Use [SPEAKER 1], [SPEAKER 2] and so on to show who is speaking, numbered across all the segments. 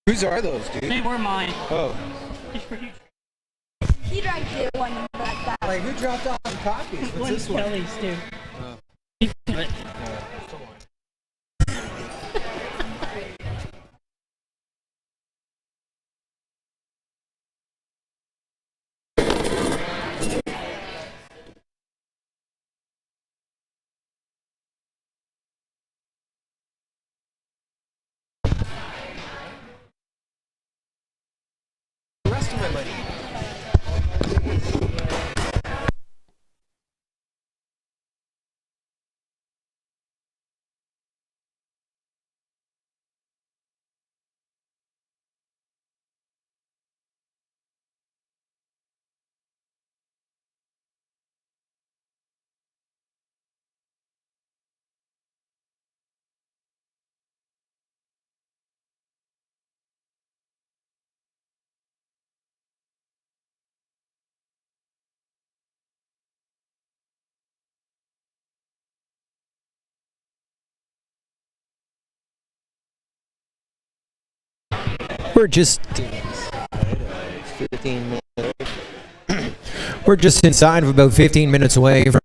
[SPEAKER 1] Whose are those, dude?
[SPEAKER 2] They were mine.
[SPEAKER 1] Oh.
[SPEAKER 3] He drank it one like that.
[SPEAKER 1] Like, who dropped off some copies? What's this one?
[SPEAKER 2] Kelly's too.
[SPEAKER 1] The rest of my money.
[SPEAKER 4] We're just 15 We're just inside of about 15 minutes away from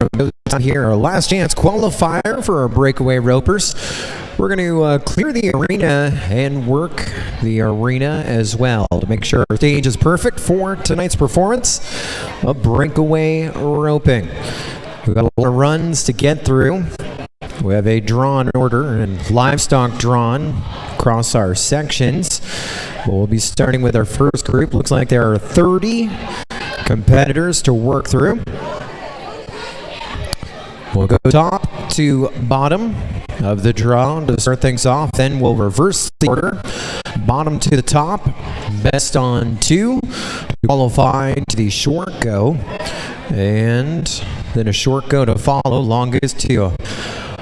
[SPEAKER 4] here. Our last chance qualifier for our breakaway ropers. We're going to clear the arena and work the arena as well to make sure our stage is perfect for tonight's performance of breakaway roping. We've got a lot of runs to get through. We have a drawn order and livestock drawn across our sections. We'll be starting with our first group. Looks like there are 30 competitors to work through. We'll go top to bottom of the draw to start things off. Then we'll reverse the order. Bottom to the top. Best on 2. Qualified to the short go. And then a short go to follow. Longest to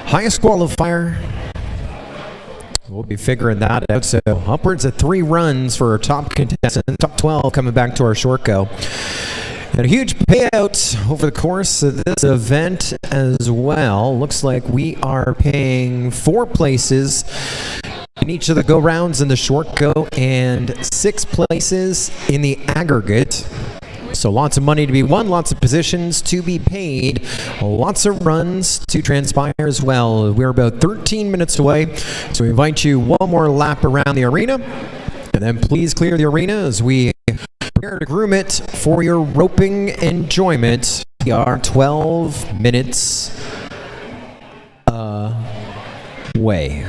[SPEAKER 4] highest qualifier. We'll be figuring that out. So upwards of 3 runs for our top contestant. Top 12 coming back to our short go. And a huge payout over the course of this event as well. Looks like we are paying 4 places in each of the go rounds in the short go and 6 places in the aggregate. So lots of money to be won, lots of positions to be paid, lots of runs to transpire as well. We're about 13 minutes away, so we invite you one more lap around the arena, and then please clear the arena as we prepare to groom it for your roping enjoyment. We are 12 minutes away.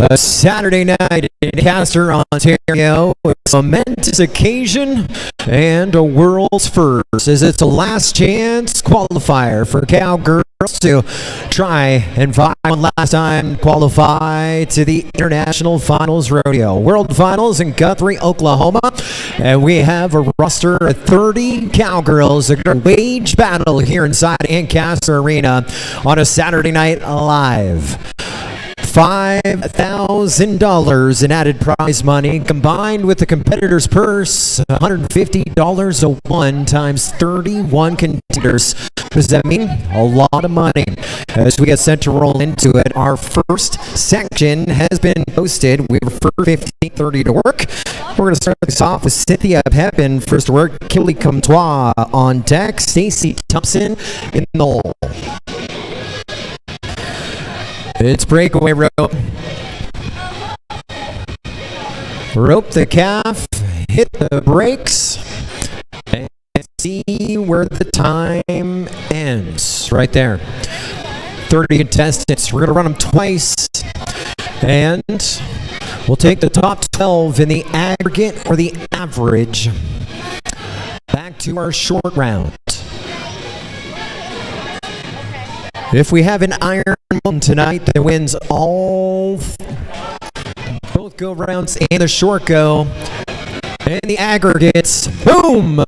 [SPEAKER 4] A Saturday night in Castor, Ontario. It's a momentous occasion and a world's first, as it's a last chance qualifier for Cowgirls to try and find one last time qualify to the International Finals Rodeo. World Finals in Guthrie, Oklahoma. And we have a roster of 30 Cowgirls that are going to wage battle here inside Ancaster Arena on a Saturday night live. $5,000 in added prize money combined with the competitor's purse, $150 a one times 31 contenders. What does that mean? A lot of money. As we get set to roll into it, our first section has been posted. We refer 15:30 to work. We're going to start this off with Cynthia Pepin first to work, Kimberly Comtois on deck, Stacy Thompson in the hole. It's breakaway rope. Rope the calf, hit the brakes, and see where the time ends. Right there. 30 contestants. We're going to run them twice. And we'll take the top 12 in the aggregate or the average back to our short round. If we have an iron one tonight that wins all both go rounds and the short go, and the aggregates, boom,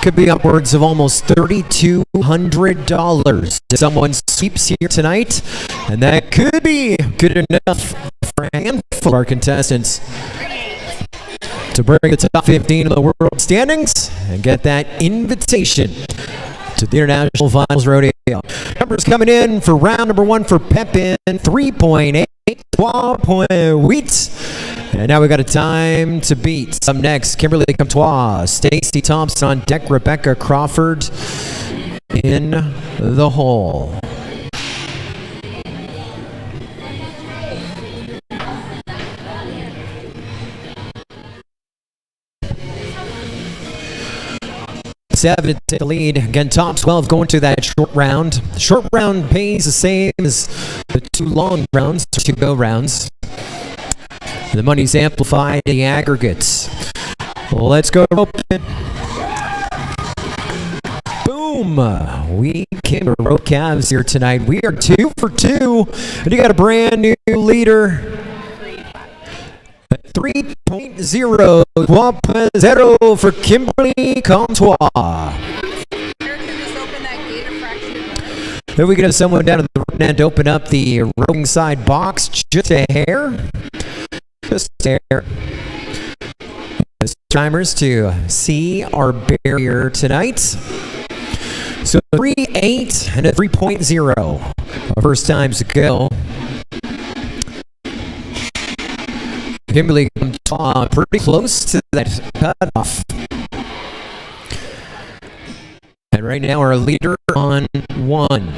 [SPEAKER 4] could be upwards of almost $3,200 if someone sweeps here tonight, and that could be good enough for a handful of our contestants to break the top 15 of the world standings and get that invitation to the International Finals Rodeo. Numbers coming in for round number one for Pepin, 3.8, 12.8. And now we got a time to beat. Up next, Kimberly Comtois, Stacy Thompson on deck, Rebecca Crawford in the hole. Seven to take the lead. Again, top 12 going to that short round. The short round pays the same as the two long rounds, two go rounds. The money's amplified in the aggregates. Let's go open. Boom! We came to rope calves here tonight. We are 2 for 2. And you got a brand new leader. 3.0 12.0 for Kimberly Comtois. Then we can have someone down at the rope end open up the roping side box. Just a hair. Just a hair. Timers to see our barrier tonight. So 3.8 and a 3.0. First times to go. Kimberly Comtois pretty close to that cutoff. And right now our leader on one.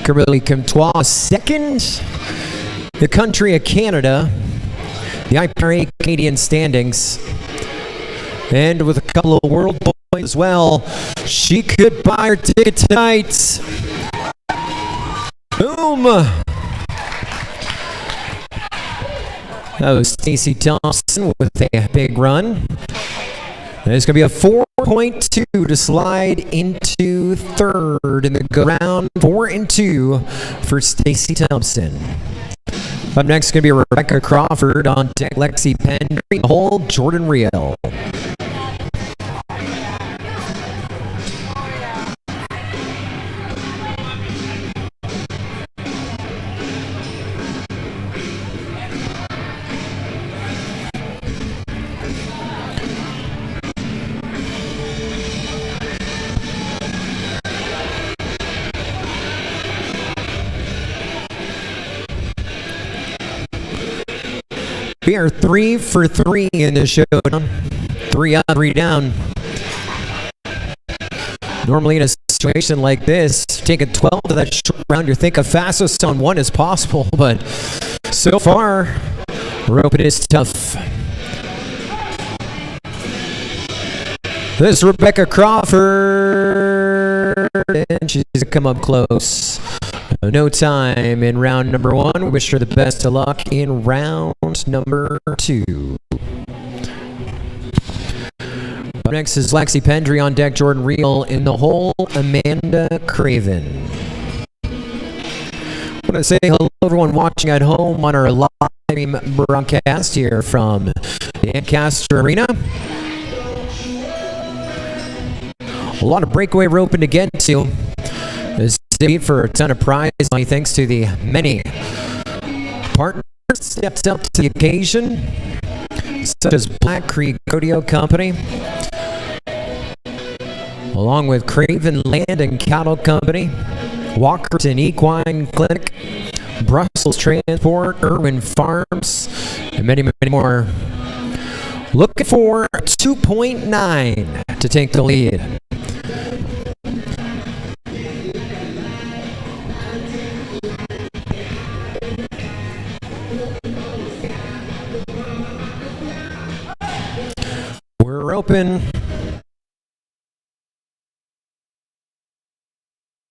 [SPEAKER 4] Kimberly Comtois second. The country of Canada, the IPRA Canadian standings, and with a couple of world points as well, she could buy her ticket tonight. Boom! That was Stacy Thompson with a big run. And it's going to be a 4.2 to slide into third in the go round. 4-2 for Stacy Thompson. Up next is going to be Rebecca Crawford on deck, Lexi Pendry, hole, Jordan Riel. We are 3 for 3 in the showdown. 3 up, 3 down. Normally in a situation like this, taking 12 to that short round, you think a fastest on one is possible, but so far, roping is tough. This is Rebecca Crawford, and she's come up close. No time in round number one. We wish her the best of luck in round number two. Up next is Lexi Pendry on deck, Jordan Reel in the hole, Amanda Craven. I want to say hello to everyone watching at home on our live broadcast here from the Ancaster Arena. A lot of breakaway roping to get to. This is for a ton of prize money thanks to the many partners stepped up to the occasion, such as Black Creek Rodeo Company, along with Craven Land and Cattle Company, Walkerton Equine Clinic, Brussels Transport, Irwin Farms, and many, many more. Looking for 2.9 to take the lead. We're open.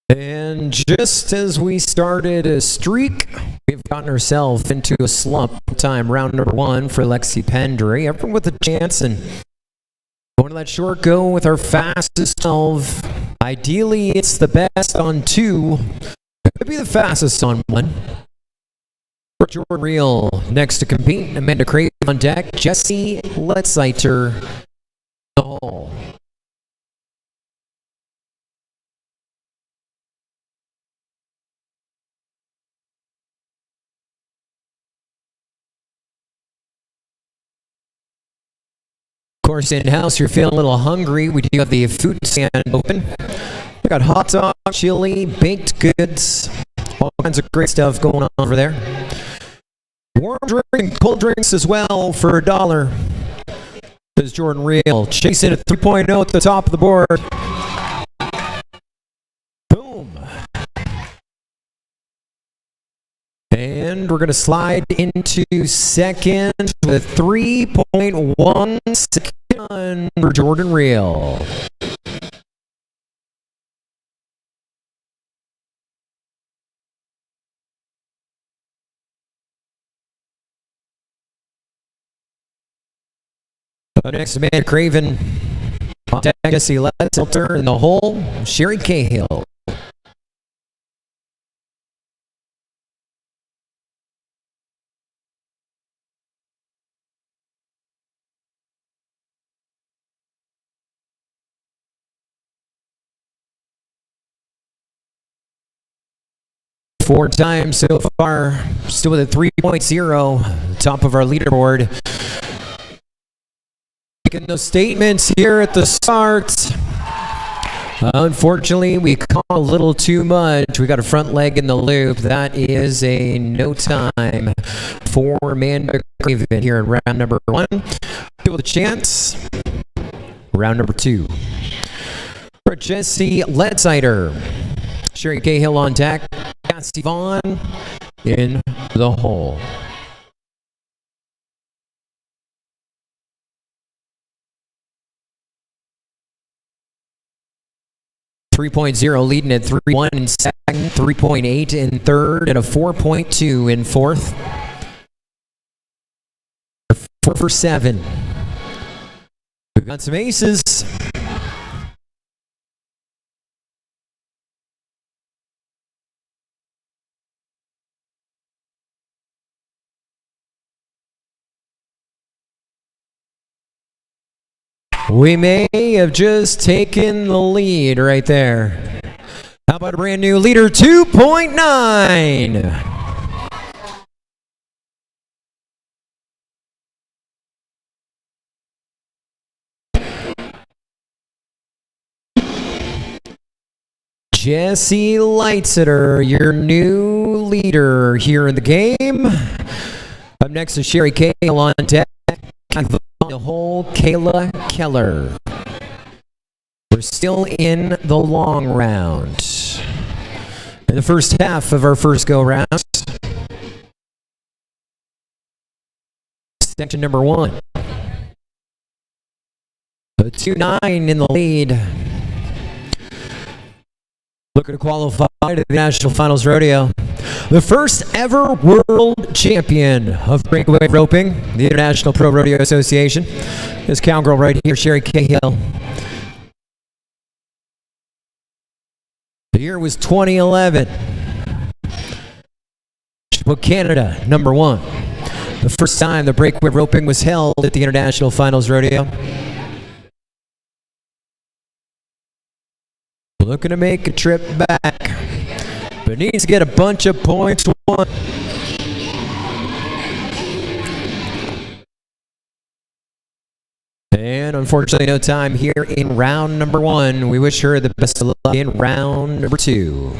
[SPEAKER 4] And just as we started a streak, we've gotten ourselves into a slump. Time round number one for Lexi Pendry. Everyone with a chance and going to let short go with our fastest 12. Ideally, it's the best on two. It could be the fastest on one. For Jordan Reel next to compete, Amanda Craven on deck, Jesse Letziter the hole. Of course, in-house, you're feeling a little hungry. We do have the food stand open. We got hot dog, chili, baked goods, all kinds of great stuff going on over there. Warm drink and cold drinks as well for $1. This is Jordan Reel chasing at 3.0 at the top of the board. Boom. And we're going to slide into second with 3.1 second for Jordan Reel. Next, Amanda Craven, Jesse Letziter in the hole, Sherry Cahill. Four times so far, still with a 3.0, top of our leaderboard. Making those statements here at the start. Unfortunately, we caught a little too much. We got a front leg in the loop. That is a no time for Amanda Craven here in round number one. Give it a chance. Round number two. For Jesse Letziter, Sherry Cahill on deck, Cassie Vaughn in the hole. 3.0 leading at 3.1 in second, 3.8 in third, and a 4.2 in fourth. 4 for 7. We've got some aces. We may have just taken the lead right there. How about a brand new leader, 2.9? Jesse Letziter, your new leader here in the game. Up next is Sherry Cahill on deck. The whole Kayla Keller. We're still in the long round. In the first half of our first go-round. Section number 1. A 2-9 in the lead. Looking to qualify to the National Finals Rodeo. The first ever world champion of breakaway roping, the International Pro Rodeo Association. This cowgirl right here, Sherry Cahill. The year was 2011. She put Canada number 1. The first time the breakaway roping was held at the International Finals Rodeo. Looking to make a trip back, but needs to get a bunch of points won. And unfortunately, no time here in round number 1. We wish her the best of luck in round number 2.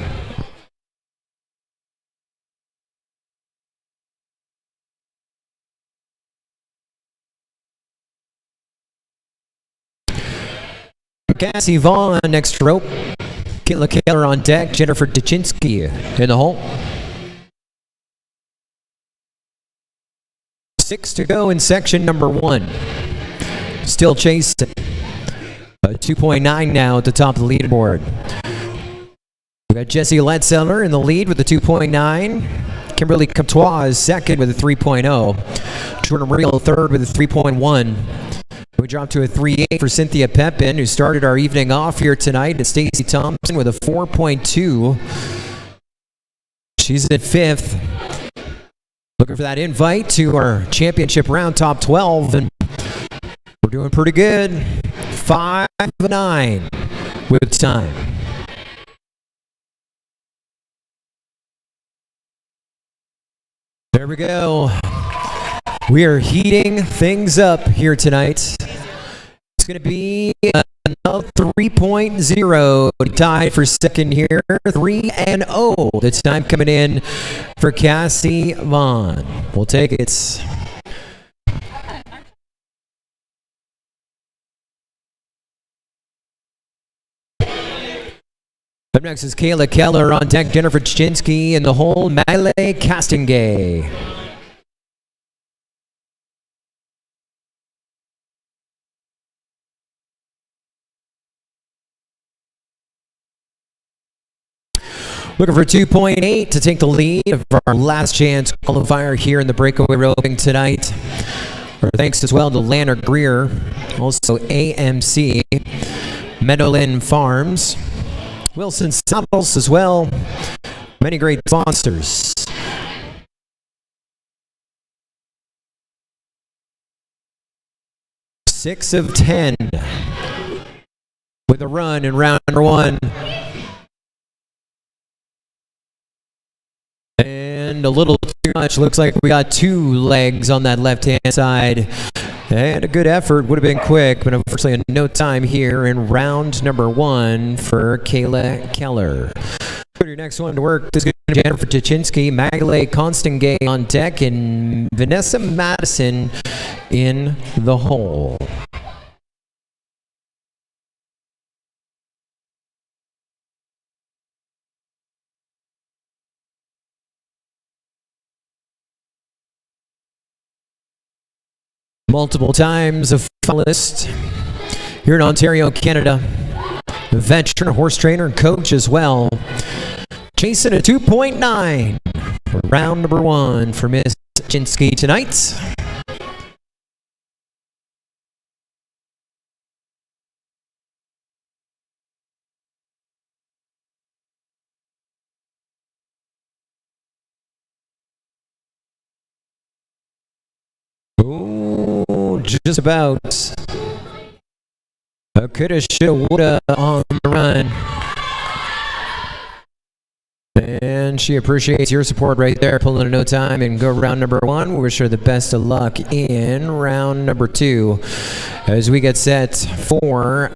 [SPEAKER 4] Cassie Vaughn next rope. Kayla Keller on deck. Jennifer Tuchinski in the hole. 6 to go in section number 1. Still chasing. 2.9 now at the top of the leaderboard. We've got Jessie Letzeller in the lead with a 2.9. Kimberly Comtois is second with a 3.0. Jordan Real third with a 3.1. We dropped to a 3.8 for Cynthia Pepin, who started our evening off here tonight. And Stacey Thompson with a 4.2. She's at 5th. Looking for that invite to our championship round, top 12. And we're doing pretty good. 5-9 with time. There we go. We are heating things up here tonight. It's going to be another 3.0 tied for second here. 3-0. The time coming in for Cassie Vaughn. We'll take it. Up next is Kayla Keller on deck. Jennifer Tuchinski in the hole. Maile Castingay. Looking for 2.8 to take the lead of our last chance qualifier here in the breakaway roping tonight. Our thanks as well to Lanner Greer, also AMC, Meadowland Farms, Wilson Saddles as well. Many great sponsors. Six of 10 with a run in round number 1. And a little too much. Looks like we got 2 legs on that left-hand side. And a good effort. Would have been quick, but unfortunately no time here in round number 1 for Kayla Keller. Put your next one to work. This is Jennifer Tuchinski, Magle Constangay on deck, and Vanessa Madison in the hole. Multiple times a finalist here in Ontario, Canada. A veteran horse trainer and coach as well. Chasing a 2.9 for round number 1 for Miss Tuchinski tonight. Oh, just about. Coulda, shoulda, woulda on the run. And she appreciates your support right there. Pulling in no time and go round number 1. We wish her the best of luck in round number 2 as we get set for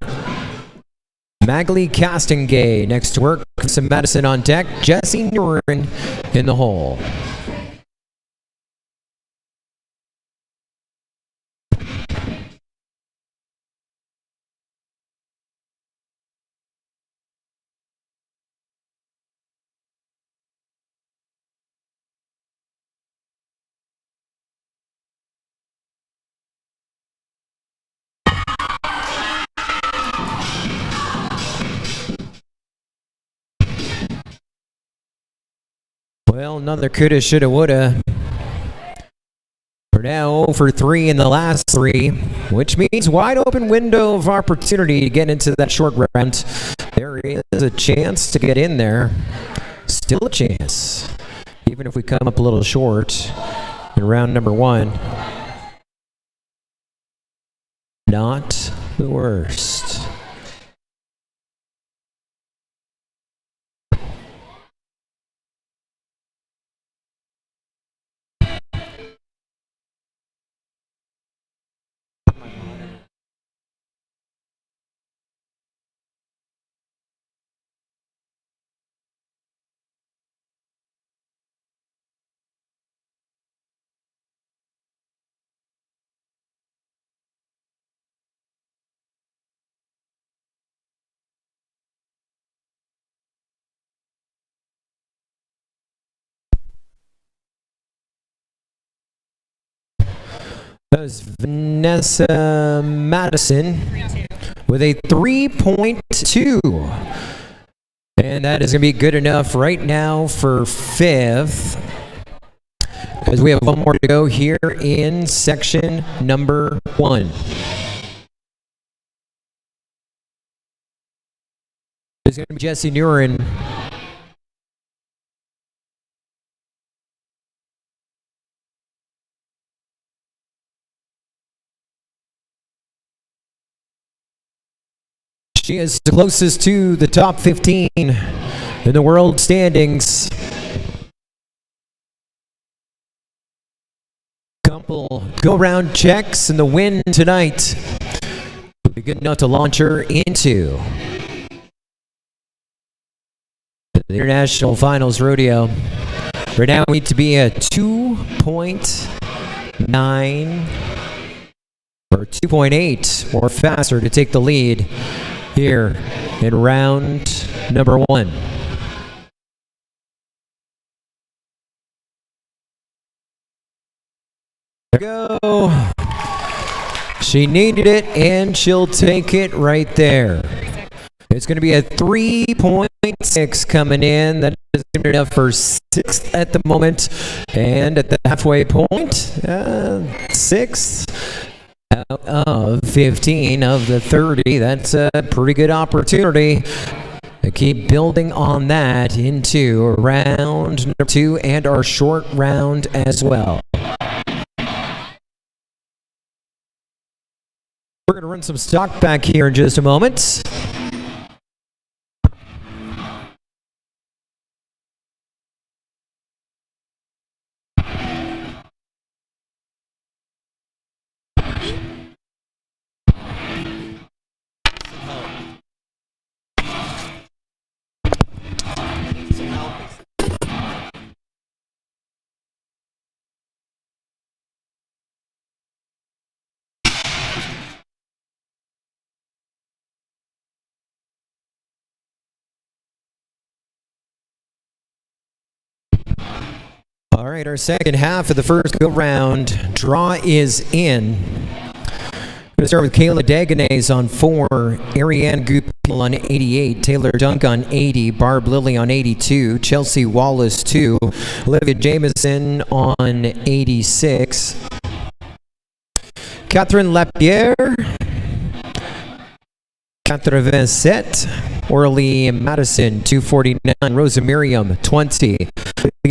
[SPEAKER 4] Magle Castingay. Next to work, some Madison on deck. Jessie Nurin in the hole. Well, another coulda, shoulda, woulda. We're now 0 for 3 in the last 3, which means wide open window of opportunity to get into that short round. There is a chance to get in there. Still a chance. Even if we come up a little short in round number 1. Not the worst. That was Vanessa Madison with a 3.2. And that is going to be good enough right now for 5th. As we have one more to go here in section number 1. It's going to be Jesse Nuren. She is the closest to the top 15 in the world standings. Couple go-round checks and the win tonight will be good enough to launch her into the International Finals Rodeo. Right now we need to be at 2.9 or 2.8 or faster to take the lead here in round number 1. There we go. She needed it and she'll take it right there. It's going to be a 3.6 coming in. That is good enough for 6th at the moment. And at the halfway point, 6th. Out of 15 of the 30, that's a pretty good opportunity to keep building on that into round number 2 and our short round as well. We're going to run some stock back here in just a moment. All right, our second half of the first go-round draw is in. We're going to start with Kayla Daganese on 4, Ariane Goupil on 88, Taylor Dunk on 80, Barb Lilly on 82, Chelsea Wallace 2, Olivia Jameson on 86, Catherine Lapierre, 87, Orly Madison 249, Rosa Miriam 20,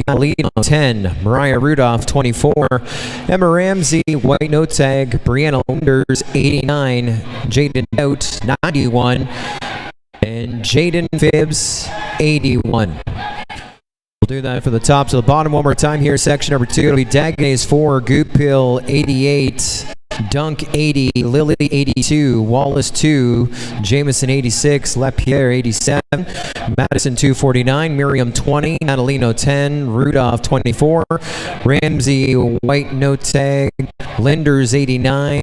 [SPEAKER 4] Leon 10, Mariah Rudolph 24, Emma Ramsey, White Note Tag, Brianna Linders 89, Jaden Out 91, and Jaden Phibbs 81. We'll do that for the top to the bottom one more time here. Section number 2, it'll be Daganese 4, Goupil 88, Dunk 80, Lilly 82, Wallace 2, Jameson 86, Lapierre 87, Madison 249, Miriam 20, Natalino 10, Rudolph 24, Ramsey White Note Tag, Linders 89,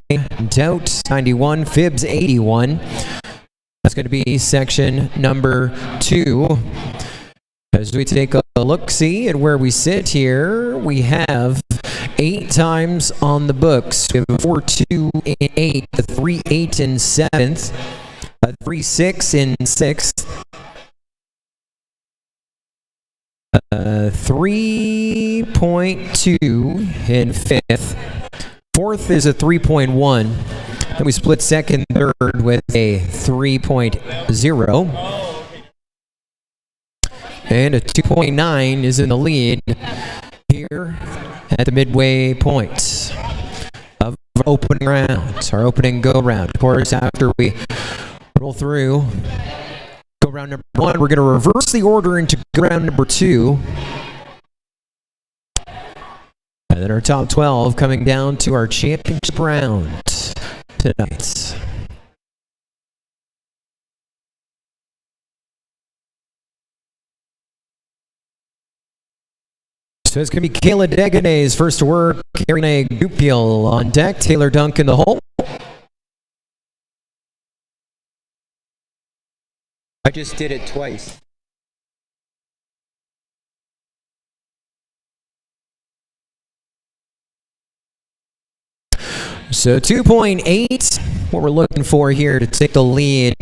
[SPEAKER 4] Doubt 91, Phibbs 81. That's going to be section number 2. As we take a look-see at where we sit here, we have 8 times on the books. We have a 4-2 in 8, a 3-8 in 7th, a 3-6 in 6th, 3.2 in fifth. Fourth is a 3.1. Then we split second, third with a 3.0. And a 2.9 is in the lead here at the midway point of our opening round, our opening go-round. Of course, after we roll through go-round number 1, we're going to reverse the order into go-round number 2. And then our top 12 coming down to our championship round tonight. So it's going to be Kayla Deganay's first to work. Karina Gupiel on deck. Taylor Dunk in the hole. I just did it twice. So 2.8, what we're looking for here to take the lead.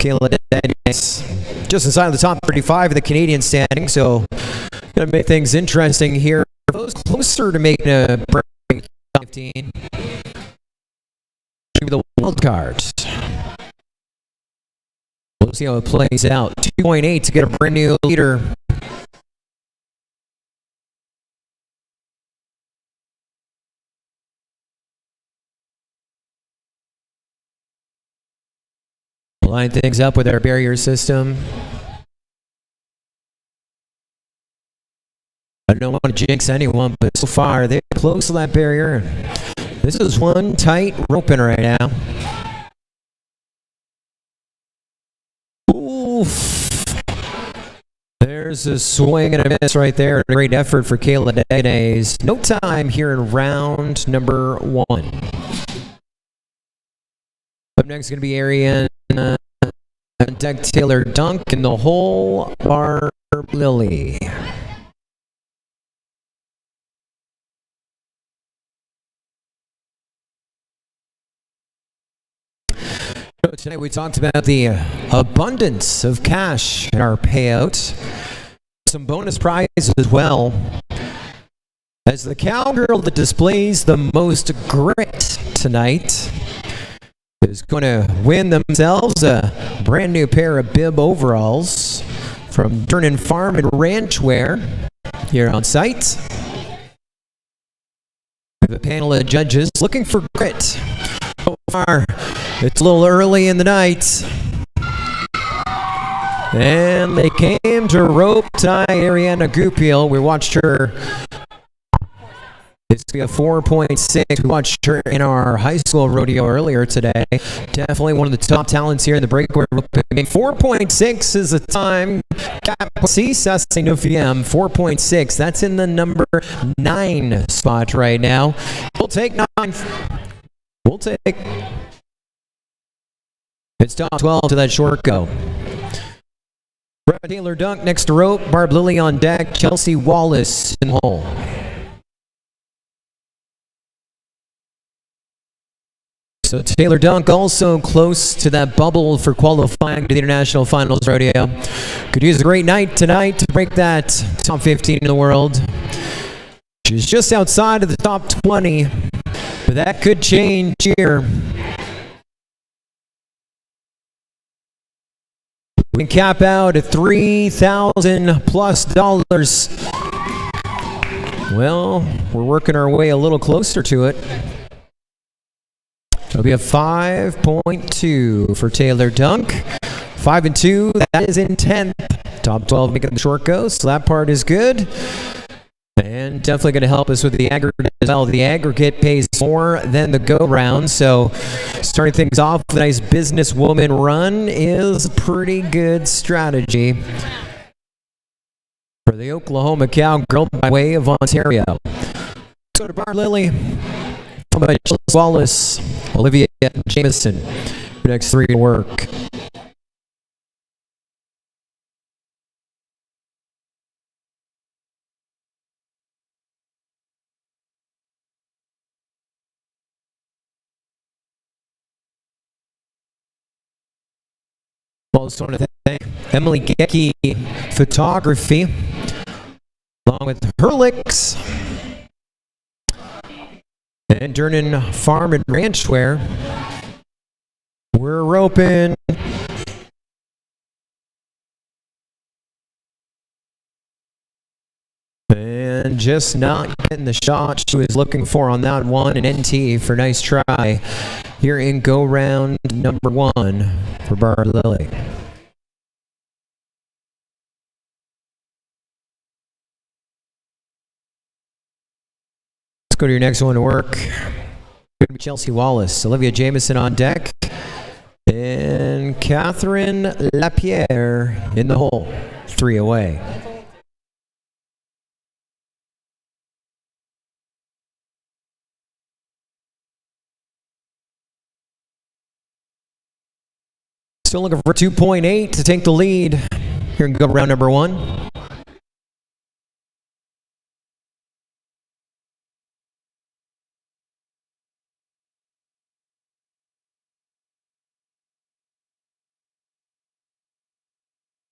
[SPEAKER 4] Kayla Deganay's just inside the top 35 of the Canadian standing, so going to make things interesting here. Those closer to making a break 15. Should be the wild card. We'll see how it plays out. 2.8 to get a brand new leader. Line things up with our barrier system. I don't want to jinx anyone, but so far they're close to that barrier. This is one tight roping right now. Oof. There's a swing and a miss right there. A great effort for Kayla Deganay's. No time here in round number 1. Up next is going to be Ariane deck Taylor Dunk in the hole, Barb Lily. Tonight we talked about the abundance of cash in our payout. Some bonus prizes as well. As the cowgirl that displays the most grit tonight is going to win themselves a brand new pair of bib overalls from Turnin Farm and Ranch Wear here on site. We have a panel of judges looking for grit. So far, it's a little early in the night. And they came to rope tie Ariana Gupiel. We watched her. It's a 4.6. We watched her in our high school rodeo earlier today. Definitely one of the top talents here in the breakaway roping. 4.6 is the time. See, ça c'est 9e. 4.6. That's in the number 9 spot right now. We'll take 9. We'll take. It's top 12 to that short go. Taylor Dunk next to rope. Barb Lily on deck. Chelsea Wallace in hole. So Taylor Dunk also close to that bubble for qualifying to the International Finals Rodeo. Could use a great night tonight to break that top 15 in the world. She's just outside of the top 20, but that could change here. We can cap out at $3,000+. Well, we're working our way a little closer to it. It'll be a 5.2 for Taylor Dunk. 5 and 2, that is in 10th. Top 12 making the short go, so that part is good. And definitely going to help us with the aggregate as well. The aggregate pays more than the go-round, so starting things off with a nice businesswoman run is a pretty good strategy for the Oklahoma Cowgirl by way of Ontario. So to Barb Lily, by Chelsea Wallace, Olivia Jameson, the next 3 to work. Also want to Emily Gecki, photography, along with Hurlix. And Durnan Farm and Ranch Wear. We're roping. And just not getting the shot she was looking for on that one. An NT for nice try here in go round number 1 for Barb Lilly. Let's go to your next one to work. Going to be Chelsea Wallace, Olivia Jameson on deck, and Catherine Lapierre in the hole. 3 away. Still looking for 2.8 to take the lead. Here and go round number 1.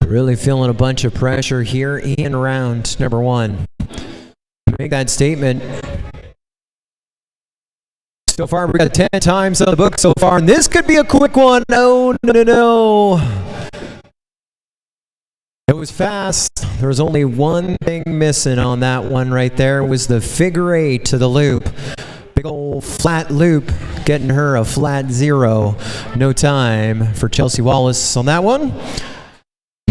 [SPEAKER 4] Really feeling a bunch of pressure here in round number 1. Make that statement. So far, we've got 10 times on the book so far, and this could be a quick one. No. It was fast. There was only one thing missing on that one right there. Was the figure 8 to the loop. Big old flat loop, getting her a flat 0. No time for Chelsea Wallace on that one.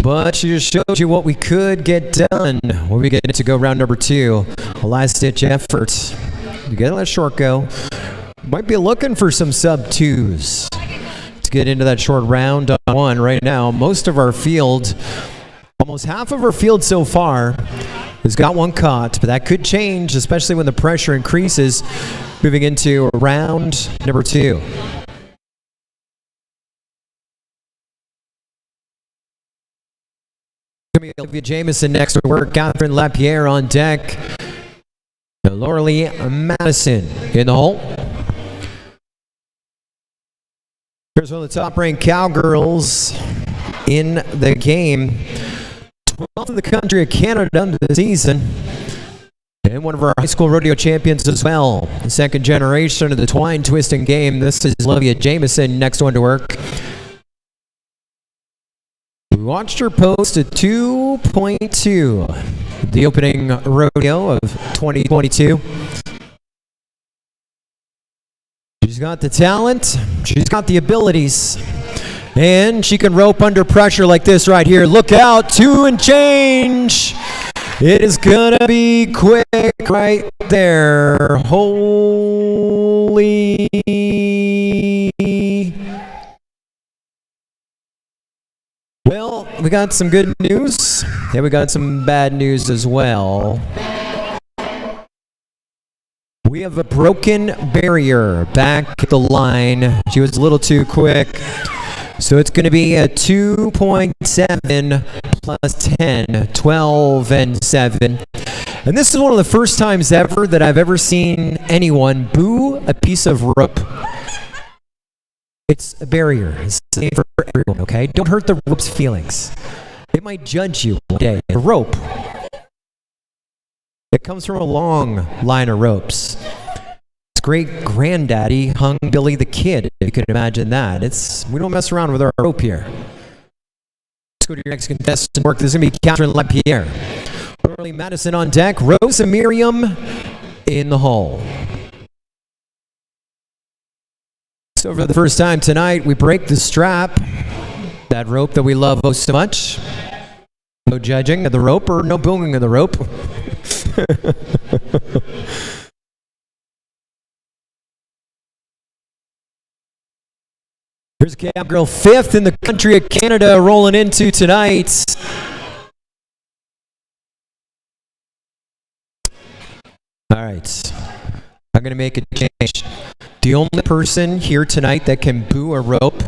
[SPEAKER 4] But she just showed you what we could get done when we get to go round number 2. A last-ditch effort. You get that short go. Might be looking for some sub-2s to get into that short round on 1 right now. Most of our field, almost half of our field so far, has got one caught, but that could change, especially when the pressure increases moving into round number 2. Olivia Jameson next to work. Catherine Lapierre on deck. Lauralee Madison in the hole. Here's one of the top-ranked Cowgirls in the game. 12th in the country of Canada this season. And one of our high school rodeo champions as well. The second generation of the twine twisting game. This is Olivia Jameson, next one to work. We watched her post a 2.2, the opening rodeo of 2022. She's got the talent, she's got the abilities, and she can rope under pressure like this right here. Look out, 2 and change. It is gonna be quick right there. Holy. Well, we got some good news, and we got some bad news as well. We have a broken barrier back at the line. She was a little too quick. So it's going to be a 2.7 plus 10, 12 and 7. And this is one of the first times ever that I've ever seen anyone boo a piece of rope. It's a barrier. It's the same for everyone, okay? Don't hurt the rope's feelings. It might judge you one day. A rope. It comes from a long line of ropes. Its great granddaddy hung Billy the Kid, if you can imagine that. We don't mess around with our rope here. Let's go to your next contestant work. This is going to be Catherine Lapierre. Lauralee Madison on deck. Rosa Miriam in the hole. So for the first time tonight, we break the strap. That rope that we love oh so much. No judging of the rope or no booing of the rope. Here's Cowgirl 5th in the country of Canada rolling into tonight. All right. I'm going to make a change. The only person here tonight that can boo a rope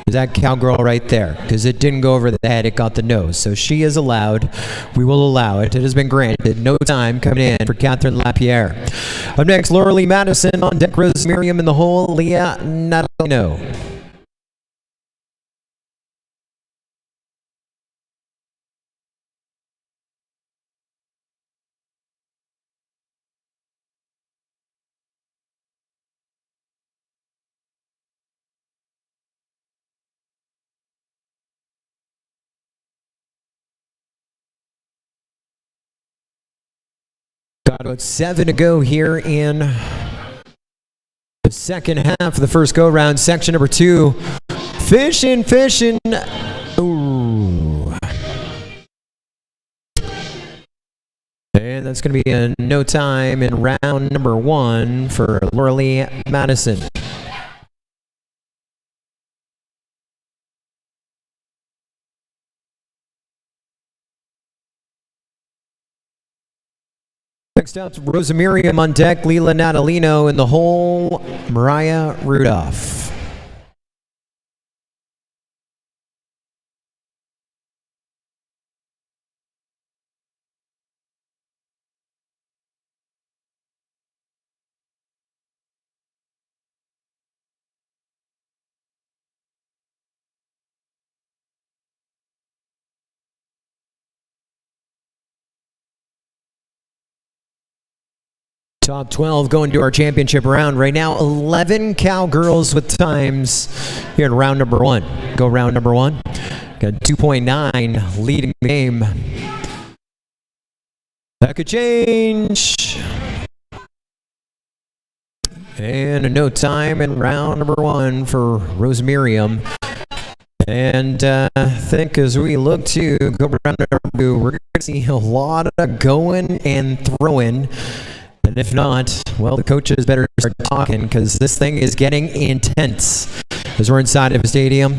[SPEAKER 4] is that cowgirl right there, because it didn't go over the head, it got the nose. So she is allowed. We will allow it. It has been granted. No time coming in for Catherine Lapierre. Up next, Lauralee Madison on deck. Rosa Miriam in the hole. Leah Natalino. Got about 7 to go here in the second half of the first go-round. Section number 2. Fishing. Ooh. And that's going to be a no time in round number 1 for Lauralee Madison. Next up, Rosa Miriam on deck, Leela Natalino in the hole, Mariah Rudolph. Top 12 going to our championship round. Right now, 11 cowgirls with times here in round number 1. Go round number 1. Got 2.9 leading the game. That could change. And a no time in round number 1 for Rose Miriam. And I think as we look to go round number 2, we're going to see a lot of going and throwing. And if not, well, the coaches better start talking because this thing is getting intense as we're inside of a stadium.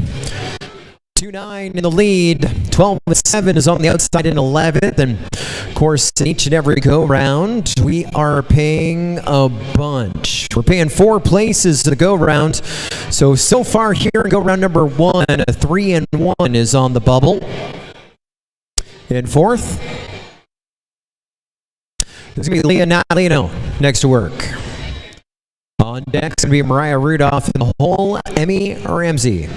[SPEAKER 4] 2-9 in the lead. 12-7 is on the outside in 11th. And, of course, in each and every go-round, we are paying a bunch. We're paying 4 places to the go-round. So far here in go-round number 1, a 3-1 is on the bubble. In 4th, this is going to be Leah Natalino next to work. On deck is going to be Mariah Rudolph in the hole, Emmy Ramsey.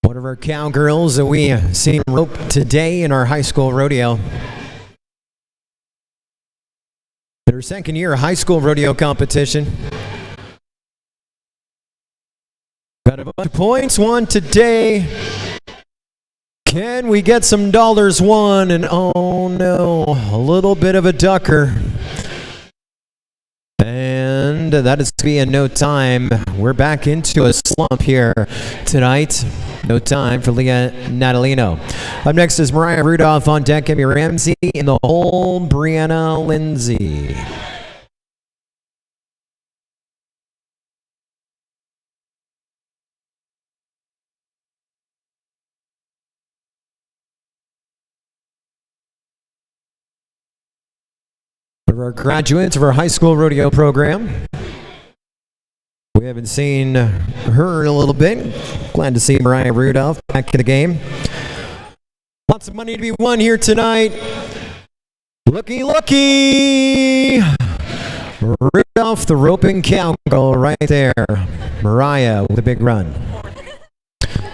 [SPEAKER 4] One of our cowgirls that we seen rope today in our high school rodeo. In her second year high school rodeo competition. Got a bunch of points won today. Can we get some dollars won? And oh no, a little bit of a ducker. And that is to be in no time. We're back into a slump here tonight. No time for Leah Natalino. Up next is Mariah Rudolph on deck, Emmy Ramsey in the hole, Brianna Lindsay. One of our graduates of our high school rodeo program. We haven't seen her in a little bit. Glad to see Mariah Rudolph back in the game. Lots of money to be won here tonight. Looky. Rudolph, the roping cowgirl right there. Mariah with a big run.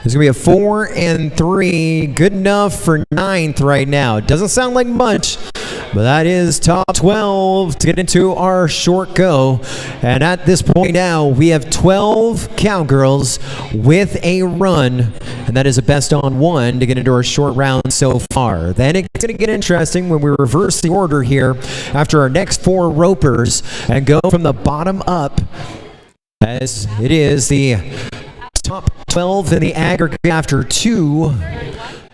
[SPEAKER 4] There's going to be a 4-3. Good enough for 9th right now. Doesn't sound like much, but that is top 12 to get into our short go. And at this point now, we have 12 cowgirls with a run. And that is a best on 1 to get into our short round so far. Then it's going to get interesting when we reverse the order here after our next 4 ropers and go from the bottom up, as it is the top 12 in the aggregate after 2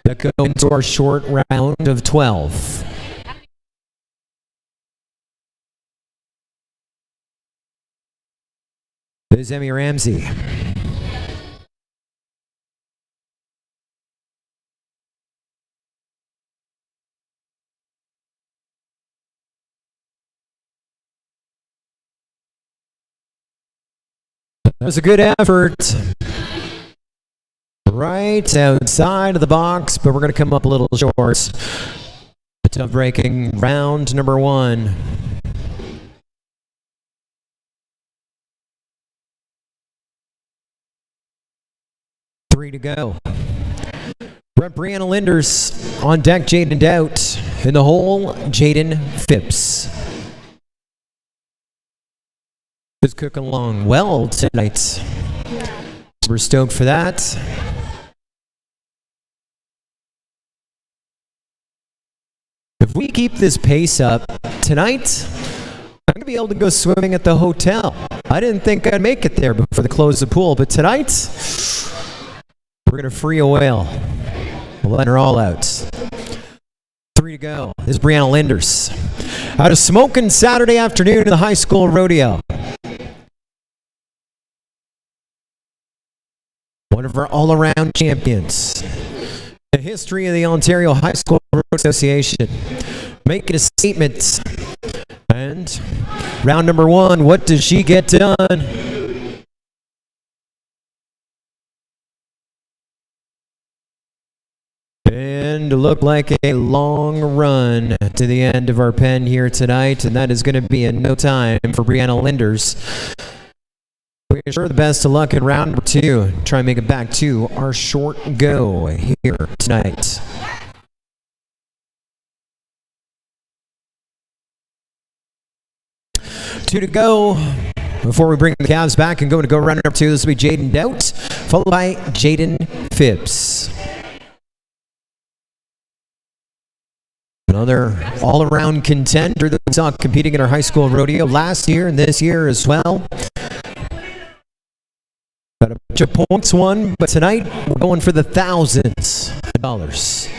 [SPEAKER 4] that go into our short round of 12. This is Emmy Ramsey. That was a good effort. Right outside of the box, but we're going to come up a little short. A tough breaking round number 1. 3 to go. Rep Brianna Linders on deck, Jaden Doubt. In the hole, Jaden Phipps. Is cooking along well tonight. We're stoked for that. If we keep this pace up tonight, I'm going to be able to go swimming at the hotel. I didn't think I'd make it there before they close the pool, but tonight, we're going to free a whale. We'll let her all out. 3 to go. This is Brianna Linders. Out of smoking Saturday afternoon in the high school rodeo. One of our all-around champions. The history of the Ontario High School Rodeo Association. Making a statement. And round number 1, what does she get done? And look like a long run to the end of our pen here tonight, and that is going to be in no time for Brianna Linders. We wish her the best of luck in round number 2. Try and make it back to our short go here tonight. Two to go before we bring the Cavs back and go round number 2. This will be Jaden Doubt, followed by Jaden Phipps. Another all-around contender that we saw competing in our high school rodeo last year and this year as well. Got a bunch of points won, but tonight we're going for the thousands of dollars.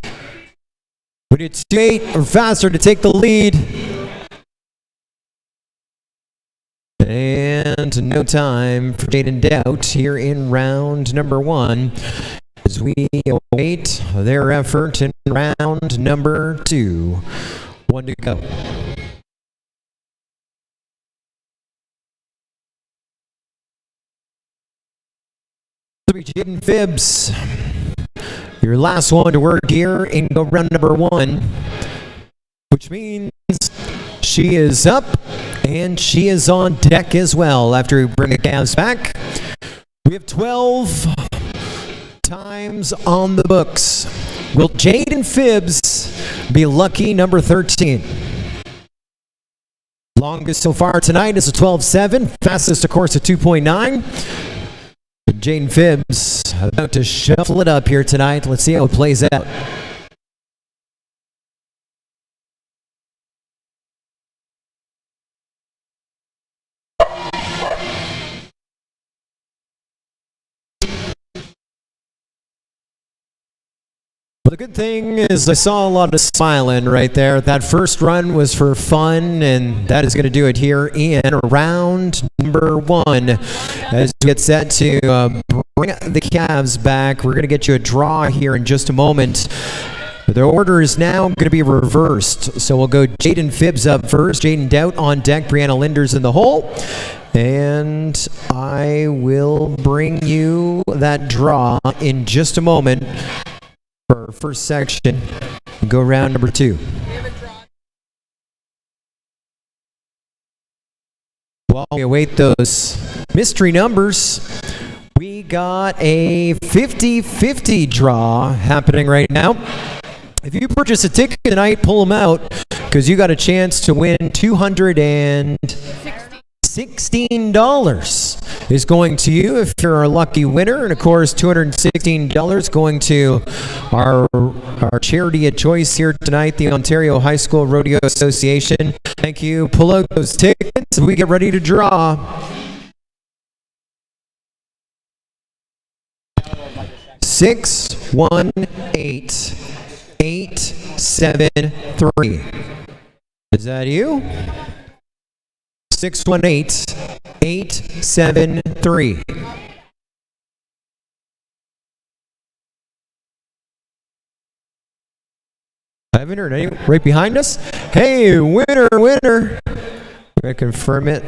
[SPEAKER 4] We need 2-8 or faster to take the lead. And no time for Jaden Doubt here in round number 1. As we await their effort in round number 2. 1 to go. Jaden Phipps, your last one to work here in round number 1, which means she is up and she is on deck as well. After we bring the Cavs back, we have 12 times on the books. Will Jaden Phipps be lucky number 13? Longest so far tonight is a 12.7. Fastest, of course, a 2.9. Jaden Phipps about to shuffle it up here tonight. Let's see how it plays out. Well, the good thing is I saw a lot of smiling right there. That first run was for fun, and that is going to do it here in round number 1. As we get set to bring the Cavs back, we're going to get you a draw here in just a moment. The order is now going to be reversed. So we'll go Jaden Phipps up first, Jaden Doubt on deck, Brianna Linders in the hole. And I will bring you that draw in just a moment. For our first section, go round number 2. While we await those mystery numbers, we got a 50-50 draw happening right now. If you purchase a ticket tonight, pull them out, because you got a chance to win $216 is going to you if you're a lucky winner, and of course $216 going to our charity of choice here tonight, the Ontario High School Rodeo Association. Thank you. Pull out those tickets and we get ready to draw. Six, 1, 8, 8, 7, 3. Is that you? 618-873. I haven't heard any right behind us. Hey, winner. We're going to confirm it.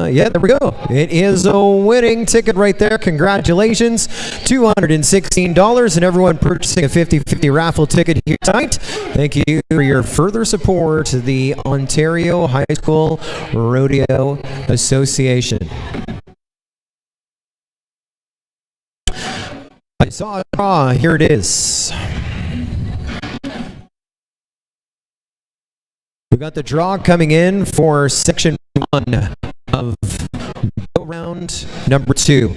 [SPEAKER 4] Yeah, there we go. It is a winning ticket right there. Congratulations. $216, and everyone purchasing a 50-50 raffle ticket here tonight. Thank you for your further support to the Ontario High School Rodeo Association. I saw a draw. Here it is. We got the draw coming in for section 1 of go round number 2.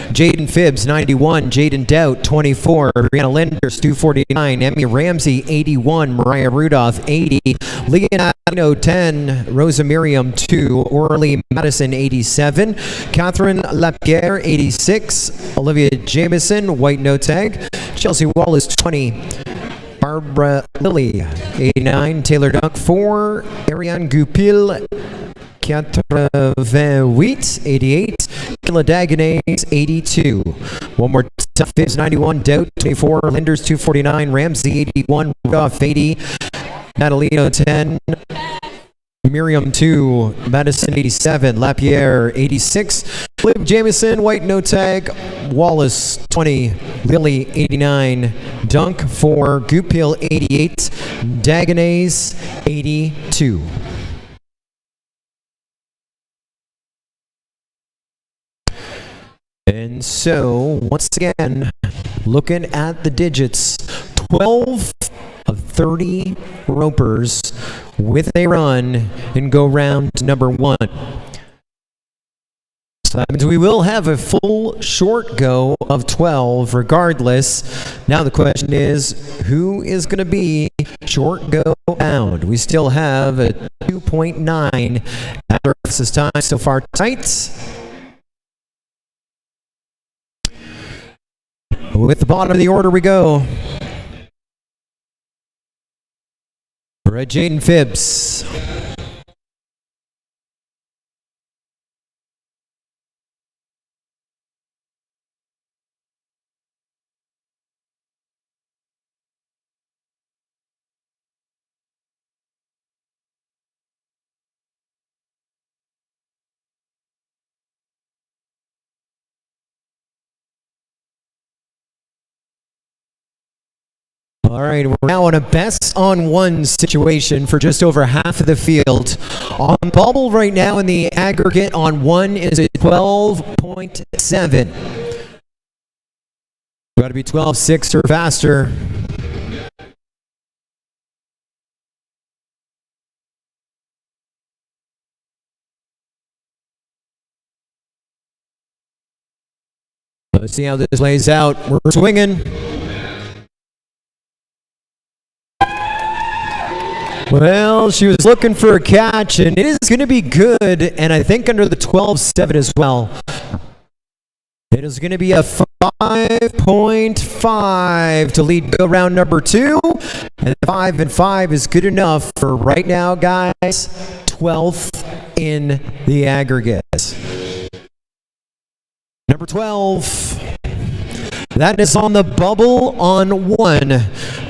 [SPEAKER 4] Jaden Phibbs, 91. Jaden Doubt, 24. Brianna Linders, 249. Emmy Ramsey, 81. Mariah Rudolph, 80. Leonardo, 10. Rosa Miriam, 2. Orly Madison, 87. Catherine Lapierre, 86. Olivia Jameson, white no tag. Chelsea Wallace, 20. Barbara Lilly, 89. Taylor Dunk, 4. Ariane Goupil, 88. 88. Killa Dagenais, 82. One more time. Phibbs, 91. Doubt, 24. Linders, 249. Ramsey, 81. Rudolph, 80. Natalino, 10. Miriam, 2. Madison, 87. Lapierre, 86. Liv Jameson, white no tag. Wallace, 20. Lilly, 89. Dunk, 4. Goupil, 88. Dagenais, 82. And so, once again, looking at the digits, 12 of 30 ropers with a run in go round number 1. So that means we will have a full short go of 12 regardless. Now the question is, who is going to be short go round? We still have a 2.9 after this time so far tonight. With the bottom of the order we go. We're at Jaden Phibbs. All right, we're now in a best on 1 situation for just over half of the field. On bubble right now in the aggregate on 1 is a 12.7. Got to be 12.6 or faster. Let's see how this lays out. We're swinging. Well, she was looking for a catch, and it is going to be good, and I think under the 12.7 as well. It is going to be a 5.5 to lead go round number 2, and 5 and 5 is good enough for right now, guys. 12th in the aggregate. Number 12. That is on the bubble on 1.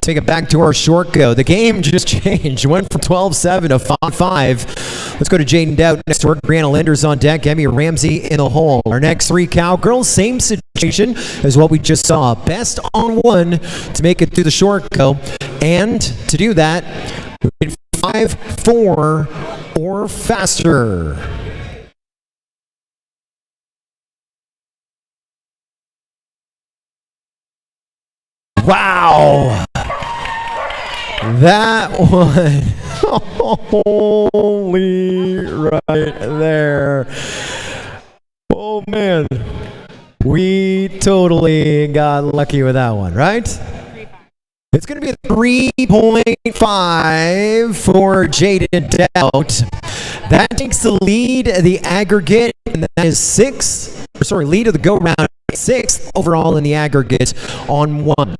[SPEAKER 4] Take it back to our short go. The game just changed. Went from 12-7 to 5-5. Let's go to Jaden Doubt next to her. Brianna Linders on deck. Emmy Ramsey in the hole. Our next 3 Cowgirls, same situation as what we just saw. Best on 1 to make it through the short go. And to do that, 5-4 or faster. Wow! That one, holy right there. Oh man, we totally got lucky with that one, right? It's going to be a 3.5 for Jaden Doubt. That takes the lead, the aggregate, and that is lead of the go-round, 6th overall in the aggregate on 1.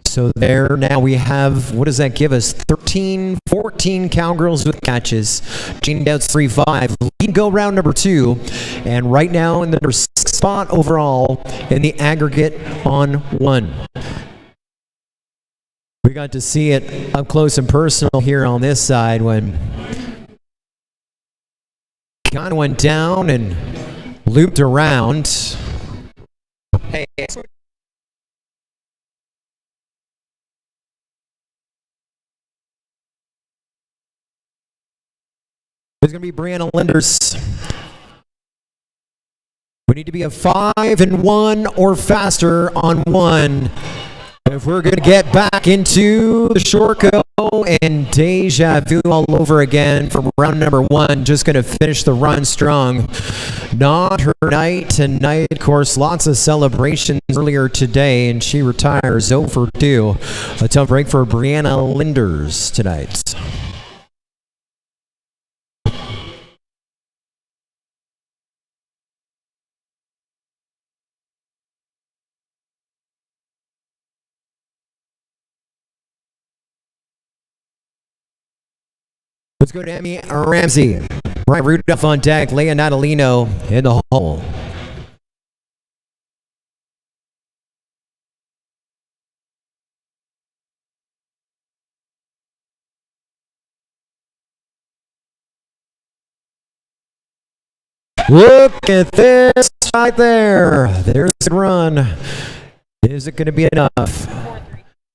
[SPEAKER 4] So there now we have, what does that give us? 13, 14 Cowgirls with catches. Jaden Doubt's 3-5. Lead go round number 2. And right now in the number 6 spot overall in the aggregate on 1. We got to see it up close and personal here on this side when kind of went down and looped around. Hey, it's going to be Brianna Linders. We need to be a 5 and 1 or faster on 1. If we're going to get back into the short go and deja vu all over again from round number 1, just going to finish the run strong. Not her night tonight. Of course, lots of celebrations earlier today, and she retires 0 for 2. A tough break for Brianna Linders tonight. Let's go to Emmy Ramsey. Right, Rudolph on deck. Leah Natalino in the hole. Look at this right there. There's the run. Is it going to be enough?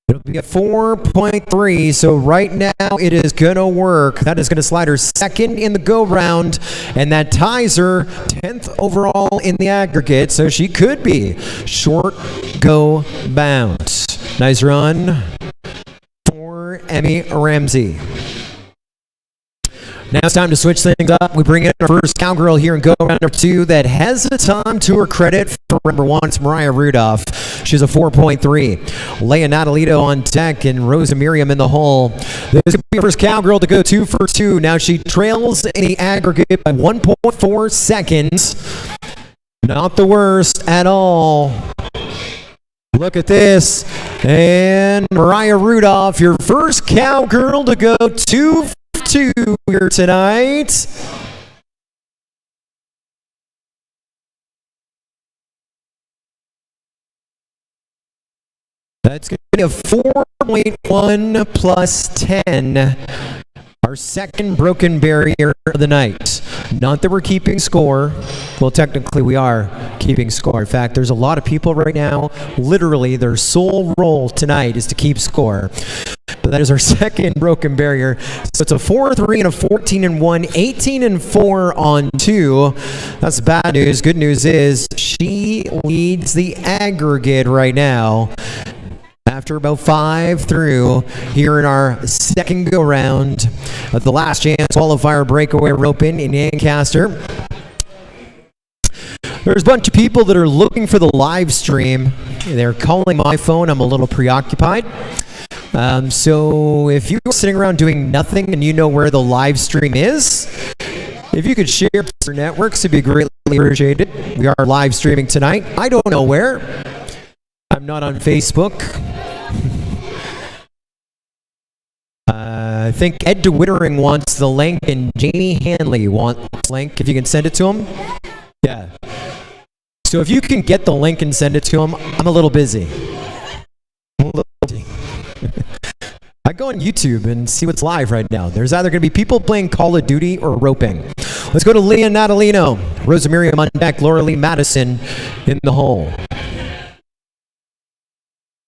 [SPEAKER 4] It'll be a 4.3, so right now it is going to work. That is going to slide her second in the go-round, and that ties her 10th overall in the aggregate, so she could be short go bounce. Nice run for Emmy Ramsey. Now it's time to switch things up. We bring in our first cowgirl here in go round number 2 that has the time to her credit. For number 1, it's Mariah Rudolph. She's a 4.3. Leah Natalito on deck and Rosa Miriam in the hole. This is the first cowgirl to go 2 for 2. Now she trails in the aggregate by 1.4 seconds. Not the worst at all. Look at this. And Mariah Rudolph, your first cowgirl to go 2 for 2 here tonight. That's going to be a 4.1 plus 10. Our second broken barrier of the night. Not that we're keeping score. Well, technically we are keeping score. In fact, there's a lot of people right now, literally their sole role tonight is to keep score. But that is our second broken barrier. So it's a 4-3 and a 14 and 1, 18 and 4 on 2. That's bad news. Good news is she leads the aggregate right now. After about 5 through here in our second go round of the last chance qualifier breakaway rope in Ancaster. There's a bunch of people that are looking for the live stream. They're calling my phone. I'm a little preoccupied. So if you're sitting around doing nothing and you know where the live stream is, if you could share your networks, it'd be greatly appreciated. We are live streaming tonight. I don't know where. I'm not on Facebook. I think Ed DeWittering wants the link and Jamie Hanley wants the link. If you can send it to him. Yeah. So if you can get the link and send it to him, I'm a little busy. I go on YouTube and see what's live right now. There's either going to be people playing Call of Duty or roping. Let's go to Leah Natalino. Rosa Miriam on deck. Laura Lee Madison in the hole.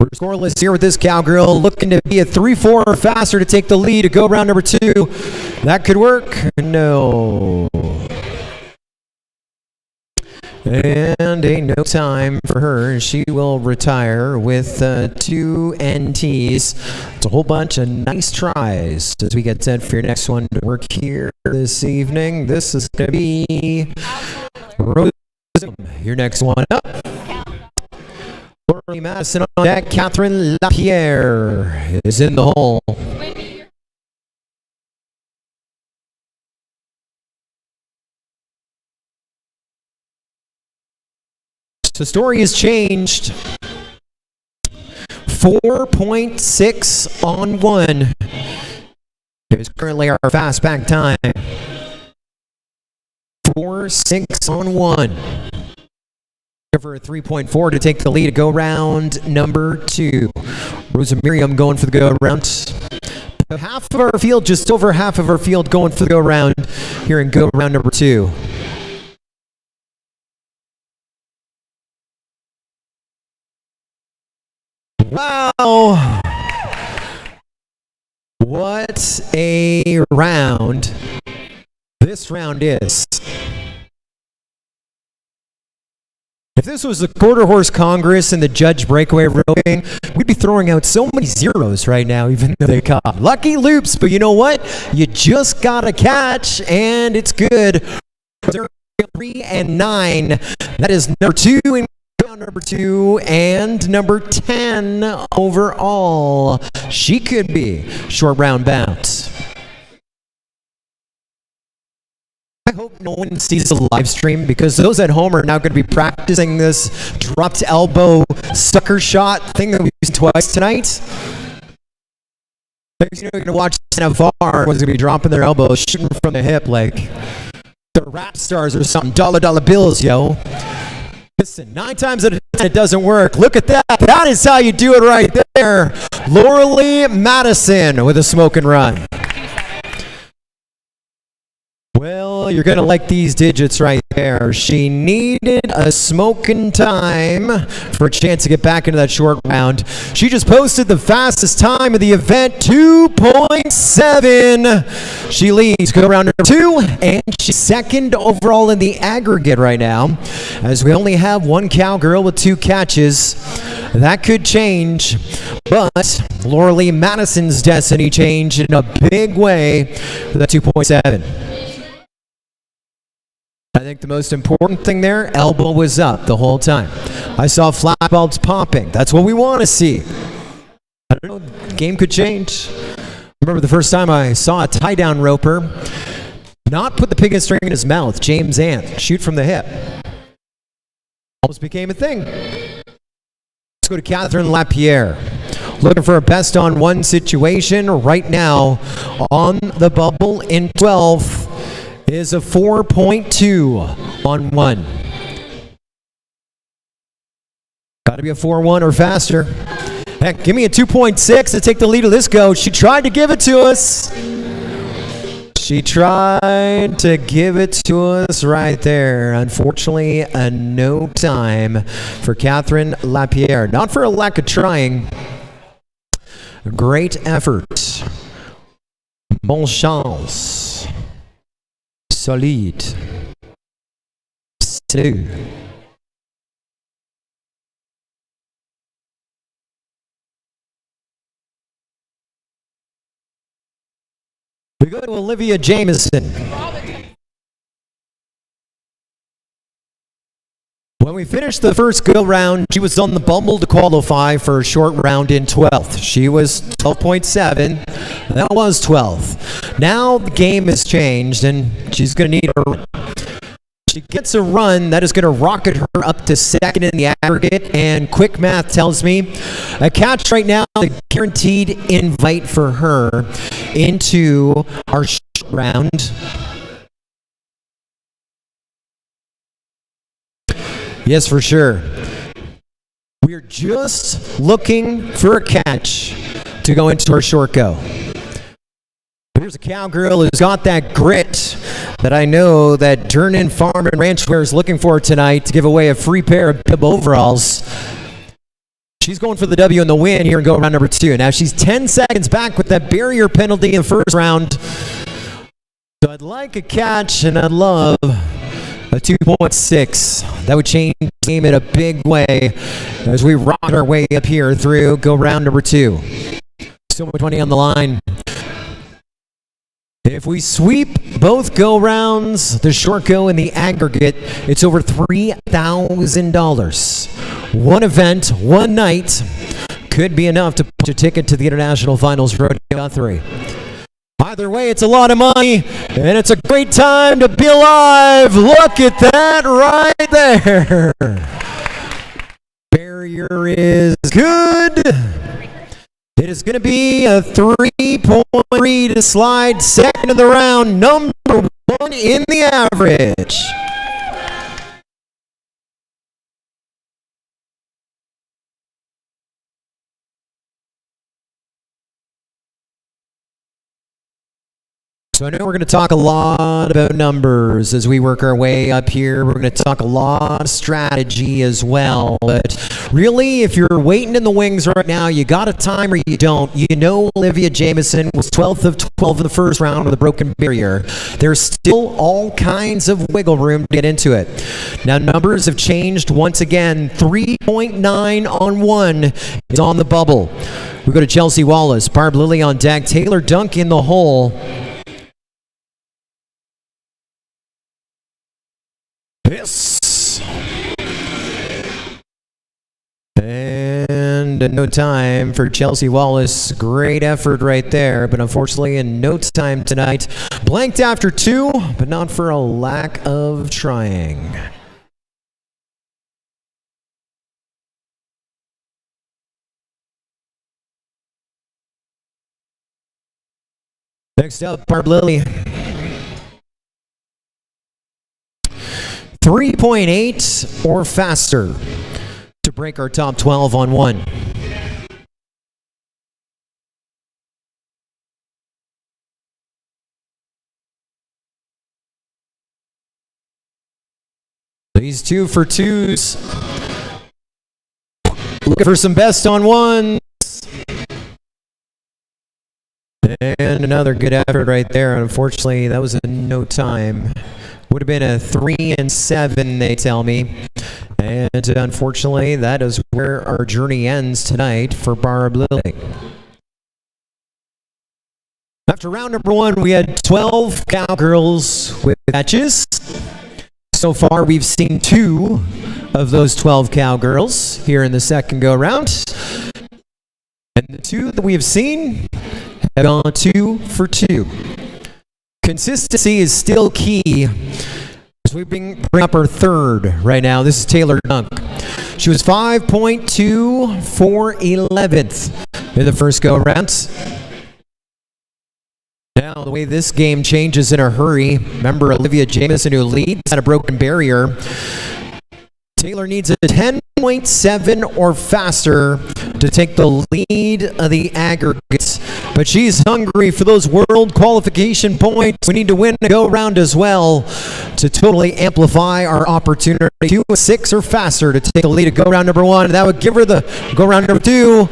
[SPEAKER 4] We're scoreless here with this cowgirl, looking to be a 3-4 or faster to take the lead to go round number 2. That could work. No. And ain't no time for her. She will retire with 2 NTs. It's a whole bunch of nice tries as we get set for your next one to work here this evening. This is going to be Rose. Your next one up. Lori Madison on deck. Catherine Lapierre is in the hole. The story has changed. 4.6 on 1 is currently our fast back time. 4.6 on 1. For a 3.4 to take the lead to go round number 2. Rosa Miriam going for the go round. Half of our field, just over half of our field going for the go round here in go round number 2. Wow! What a round this round is. If this was a quarter horse Congress and the Judge Breakaway roping, we'd be throwing out so many zeros right now, even though they caught lucky loops. But you know what? You just got to catch, and it's good. 3 and 9. That is number 2 in round number 2 and number 10 overall. She could be short round bounce. I hope no one sees the live stream, because those at home are now going to be practicing this dropped elbow sucker shot thing that we used twice tonight. You know, you're going to watch Afar, one's going to be dropping their elbows, shooting from the hip like the rap stars or something. Dollar bills, yo. Listen, 9 times out of 10 it doesn't work. Look at that. That is how you do it right there. Lauralee Madison with a smoke and run. Well, you're going to like these digits right there. She needed a smoking time for a chance to get back into that short round. She just posted the fastest time of the event, 2.7. She leads go round number 2, and she's second overall in the aggregate right now, as we only have one cowgirl with 2 catches. That could change, but Lauralee Madison's destiny changed in a big way with that 2.7. I think the most important thing there, elbow was up the whole time. I saw flat bulbs popping. That's what we want to see. I don't know, the game could change. Remember the first time I saw a tie-down roper not put the pig string in his mouth, James Ant, shoot from the hip. Almost became a thing. Let's go to Catherine Lapierre. Looking for a best on 1 situation right now on the bubble in 12th. Is a 4.2 on 1. Got to be a 4.1 or faster. Heck, give me a 2.6 to take the lead of this go. She tried to give it to us. She tried to give it to us right there. Unfortunately, a no time for Catherine Lapierre. Not for a lack of trying. Great effort. Bon chance. Solide. Salut. We go to Olivia Jameson. When we finished the first go round, she was on the bubble to qualify for a short round in 12th. She was 12.7. That was 12th. Now the game has changed, and she's going to need a run. She gets a run that is going to rocket her up to second in the aggregate, and quick math tells me a catch right now is a guaranteed invite for her into our short round. Yes, for sure. We're just looking for a catch to go into our short go. Here's a cowgirl who's got that grit that I know that Durnan Farm and Ranchwear is looking for tonight to give away a free pair of bib overalls. She's going for the W and the win here and go round number 2. Now she's 10 seconds back with that barrier penalty in the first round. So I'd like a catch, and I'd love a 2.6. That would change the game in a big way as we rock our way up here through go round number 2. Still 20 on the line. If we sweep both go rounds, the short go and the aggregate, it's over $3,000. One event, one night, could be enough to put a ticket to the International Finals Rodeo Guthrie. Either way, it's a lot of money, and it's a great time to be alive. Look at that right there. Barrier is good. It is going to be a 3.3 to slide second of the round, number 1 in the average. So I know we're going to talk a lot about numbers as we work our way up here. We're going to talk a lot of strategy as well. But really, if you're waiting in the wings right now, you got a time or you don't. You know Olivia Jamieson was 12th of 12 in the first round with a broken barrier. There's still all kinds of wiggle room to get into it. Now, numbers have changed once again. 3.9 on 1 is on the bubble. We go to Chelsea Wallace, Barb Lilly on deck, Taylor Dunk in the hole. Yes. And no time for Chelsea Wallace. Great effort right there, but unfortunately in no time tonight. Blanked after 2, but not for a lack of trying. Next up, Barb Lilly. 3.8 or faster to break our top 12 on 1. These 2 for 2s. Looking for some best on 1s. And another good effort right there. Unfortunately, that was in no time. Would have been a 3 and 7, they tell me. And unfortunately, that is where our journey ends tonight for Barb Lilly. After round number 1, we had 12 cowgirls with matches. So far, we've seen 2 of those 12 cowgirls here in the second go-round. And the 2 that we have seen have gone 2 for 2. Consistency is still key as we bring up our third right now. This is Taylor Dunk. She was 5.2 for 11th in the first go-round. Now, the way this game changes in a hurry, remember Olivia Jamieson, who leads, had a broken barrier. Taylor needs a 10.7 or faster to take the lead of the aggregates. But she's hungry for those world qualification points. We need to win a go-round as well to totally amplify our opportunity. 2.6 or faster to take the lead of go-round number 1. That would give her the go-round number 2.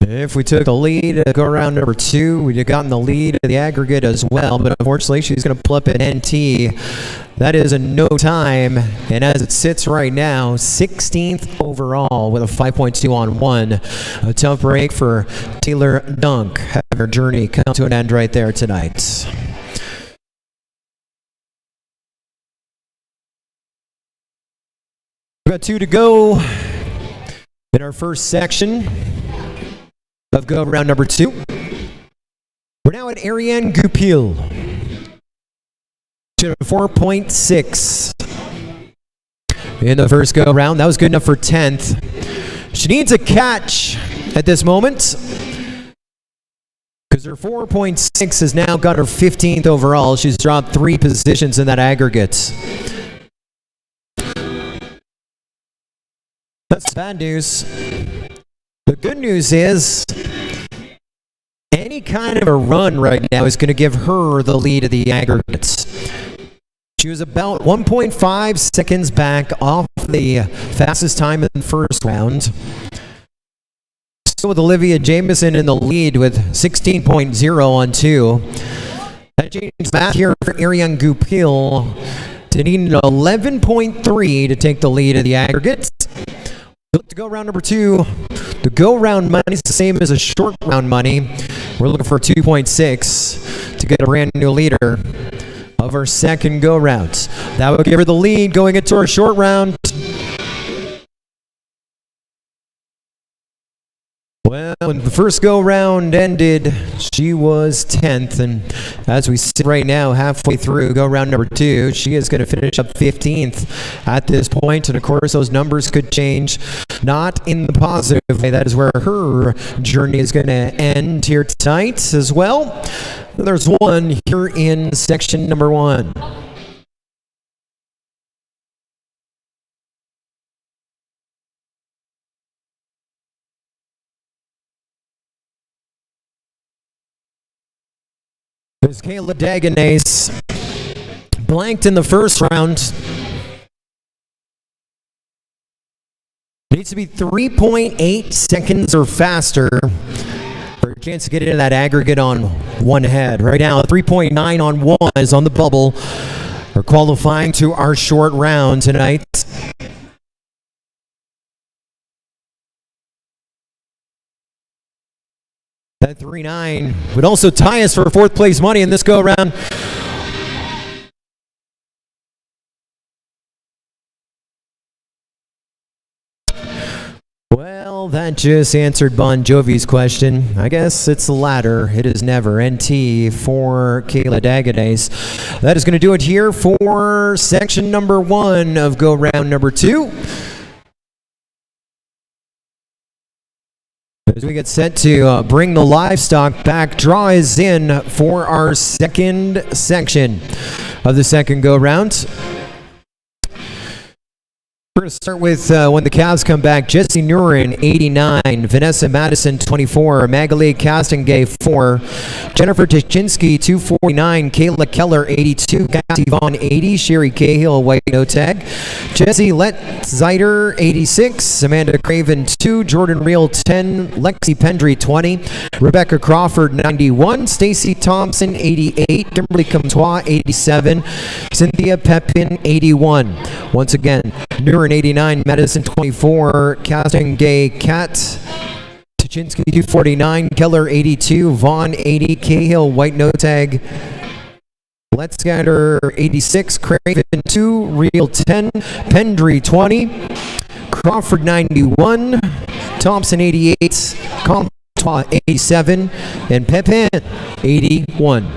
[SPEAKER 4] If we took the lead at go-round number 2, we'd have gotten the lead of the aggregate as well. But unfortunately, she's going to pull up an NT. That is a no time. And as it sits right now, 16th overall with a 5.2 on 1. A tough break for Taylor Dunk. Having her journey come to an end right there tonight. We've got 2 to go in our first section of go round number 2. We're now at Ariane Goupil. 4.6 in the first go round. That was good enough for 10th. She needs a catch at this moment because her 4.6 has now got her 15th overall. She's dropped 3 positions in that aggregate. That's bad news. The good news is any kind of a run right now is going to give her the lead of the aggregates. She was about 1.5 seconds back off the fastest time in the first round. Still with Olivia Jamieson in the lead with 16.0 on 2. That changes math here for Ariane Goupil to need an 11.3 to take the lead of the aggregates. Look to go round number 2. The go round money is the same as a short round money. We're looking for 2.6 to get a brand new leader of our second go round. That would give her the lead going into our short round. Well, when the first go round ended, she was 10th, and as we sit right now, halfway through go round number 2, she is going to finish up 15th at this point, and of course those numbers could change, not in the positive way. That is where her journey is going to end here tonight as well. There's one here in section number 1. As Kayla Dagenais blanked in the first round. Needs to be 3.8 seconds or faster for a chance to get into that aggregate on one head. Right now, 3.9 on one is on the bubble. We're qualifying to our short round tonight. That 3.9 would also tie us for fourth place money in this go-around. Well, that just answered Bon Jovi's question. I guess it's the latter. It is never. NT for Kayla Dagenais. That is going to do it here for section number 1 of go-round number 2. As we get set to bring the livestock back, draw is in for our second section of the second go-round. We're going to start with when the calves come back. Jesse Nurin, 89. Vanessa Madison, 24. Magali Castengay, 4. Jennifer Tuchinski, 249. Kayla Keller, 82. Cassie Vaughn, 80. Sherry Cahill, white no tag. Jesse Letzider, 86. Amanda Craven, 2. Jordan Reel, 10. Lexi Pendry, 20. Rebecca Crawford, 91. Stacy Thompson, 88. Kimberly Comtois, 87. Cynthia Pepin, 81. Once again, Nurin 89, Madison 24, Castengay Kat, Tuchinski 249, Keller 82, Vaughn 80, Cahill white no tag, Letzgatter 86, Craven 2, Reel 10, Pendry 20, Crawford 91, Thompson 88, Comtois 87, and Pepin 81.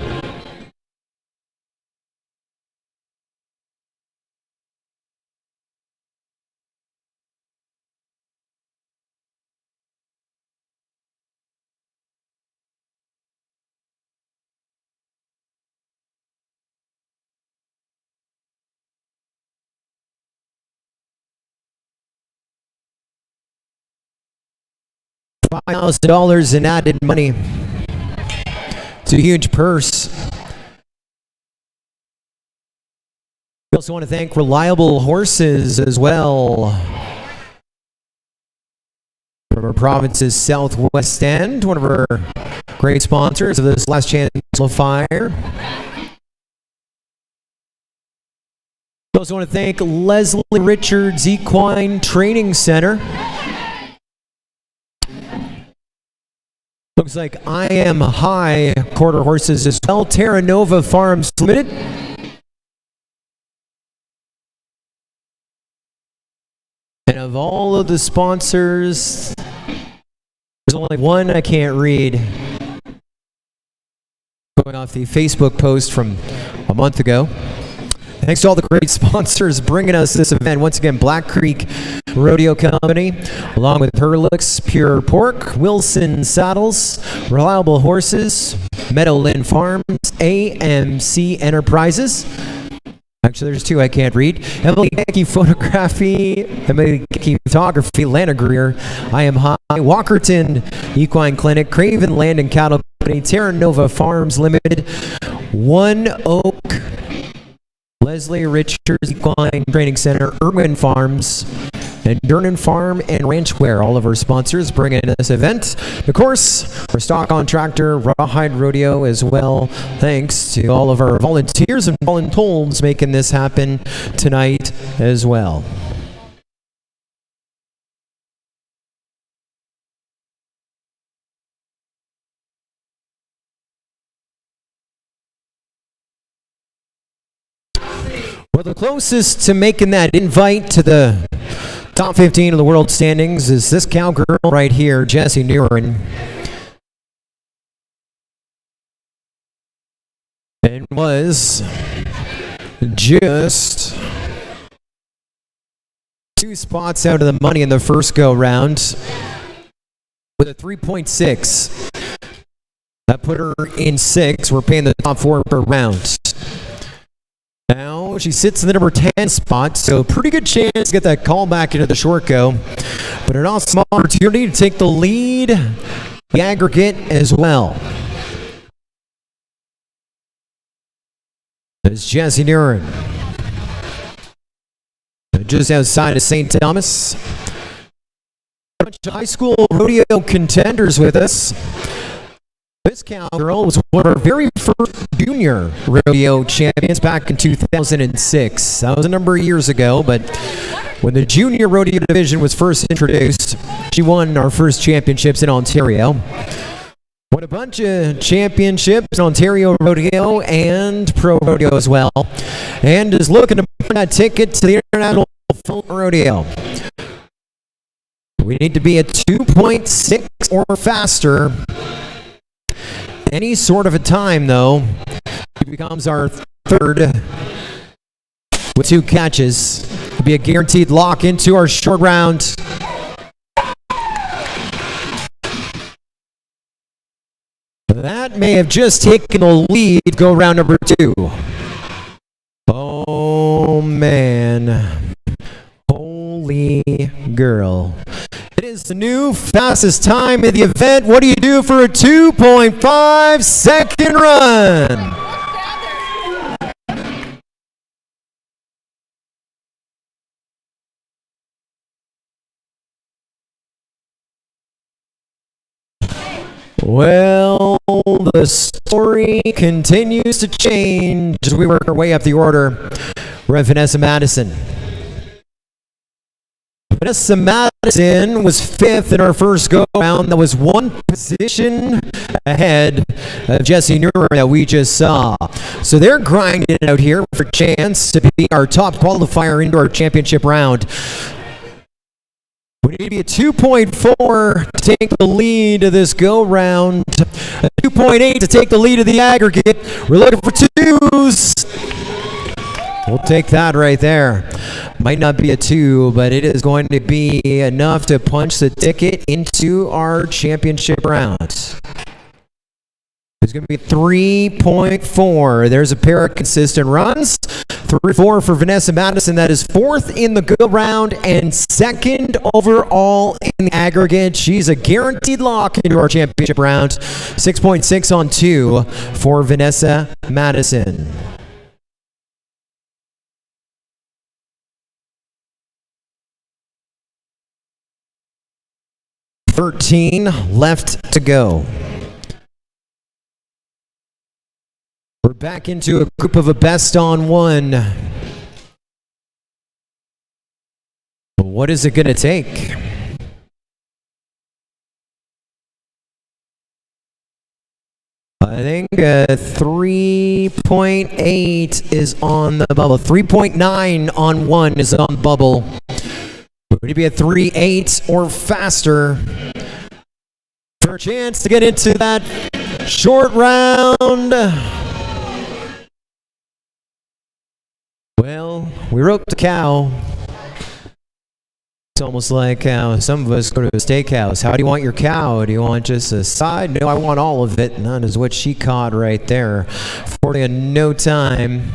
[SPEAKER 4] $5,000 in added money. It's a huge purse. We also want to thank Reliable Horses as well. From our province's southwest end, one of our great sponsors of this Last Chance Fire. We also want to thank Leslie Richards Equine Training Center. Looks like I Am High quarter horses as well. Terra Nova Farms Limited. And of all of the sponsors, there's only one I can't read. Going off the Facebook post from a month ago. Thanks to all the great sponsors bringing us this event. Once again, Black Creek Rodeo Company, along with Perlix Pure Pork, Wilson Saddles, Reliable Horses, Meadowland Farms, AMC Enterprises. Actually, there's two I can't read. Emily Yankee Photography, Emily Yankee Photography, Landagreer, I Am High, Walkerton Equine Clinic, Craven Land and Cattle Company, Terra Nova Farms Limited, One Oak, Leslie Richards Equine Training Center, Irwin Farms, and Durnan Farm and Ranchware, all of our sponsors bringing in this event. Of course, our Stock on Tractor, Rawhide Rodeo as well. Thanks to all of our volunteers and voluntold making this happen tonight as well. Well, the closest to making that invite to the top 15 of the world standings is this cowgirl right here, Jessie Nurin. And was just 2 spots out of the money in the first go-round with a 3.6. That put her in 6. We're paying the top 4 per round. Now she sits in the number 10 spot, so pretty good chance to get that call back into the short go. But an awesome opportunity to take the lead, the aggregate as well. is Jesse Duran. Just outside of St. Thomas. A bunch of high school rodeo contenders with us. This cowgirl was one of our very first junior rodeo champions back in 2006. That was a number of years ago, but when the junior rodeo division was first introduced, she won our first championships in Ontario. Won a bunch of championships in Ontario Rodeo and Pro Rodeo as well, and is looking to buy that ticket to the International Folk Rodeo. We need to be at 2.6 or faster. Any sort of a time, though, he becomes our third with 2 catches. It'll be a guaranteed lock into our short round. That may have just taken the lead, go round number 2. Oh, man. Holy girl. It is the new fastest time in the event. What do you do for a 2.5 second run? Well, the story continues to change as we work our way up the order. We're at Vanessa Madison. Vanessa Madison was 5th in our first go-round. That was 1 position ahead of Jesse Neuer that we just saw. So they're grinding it out here for a chance to be our top qualifier into our championship round. We need to be at 2.4 to take the lead of this go-round. 2.8 to take the lead of the aggregate. We're looking for 2s. We'll take that right there. Might not be a 2, but it is going to be enough to punch the ticket into our championship round. It's going to be 3.4. There's a pair of consistent runs. 3-4 for Vanessa Madison. That is 4th in the go-round and 2nd overall in the aggregate. She's a guaranteed lock into our championship round. 6.6 on 2 for Vanessa Madison. $13 left to go. We're back into a group of a best on 1. What is it going to take? I think 3.8 is on the bubble. 3.9 on 1 is on the bubble. We're going to be at 3.8 or faster for a chance to get into that short round. Well, we roped a cow. It's almost like some of us go to a steakhouse. How do you want your cow? Do you want just a side? No, I want all of it. And that is what she caught right there. 40 in no time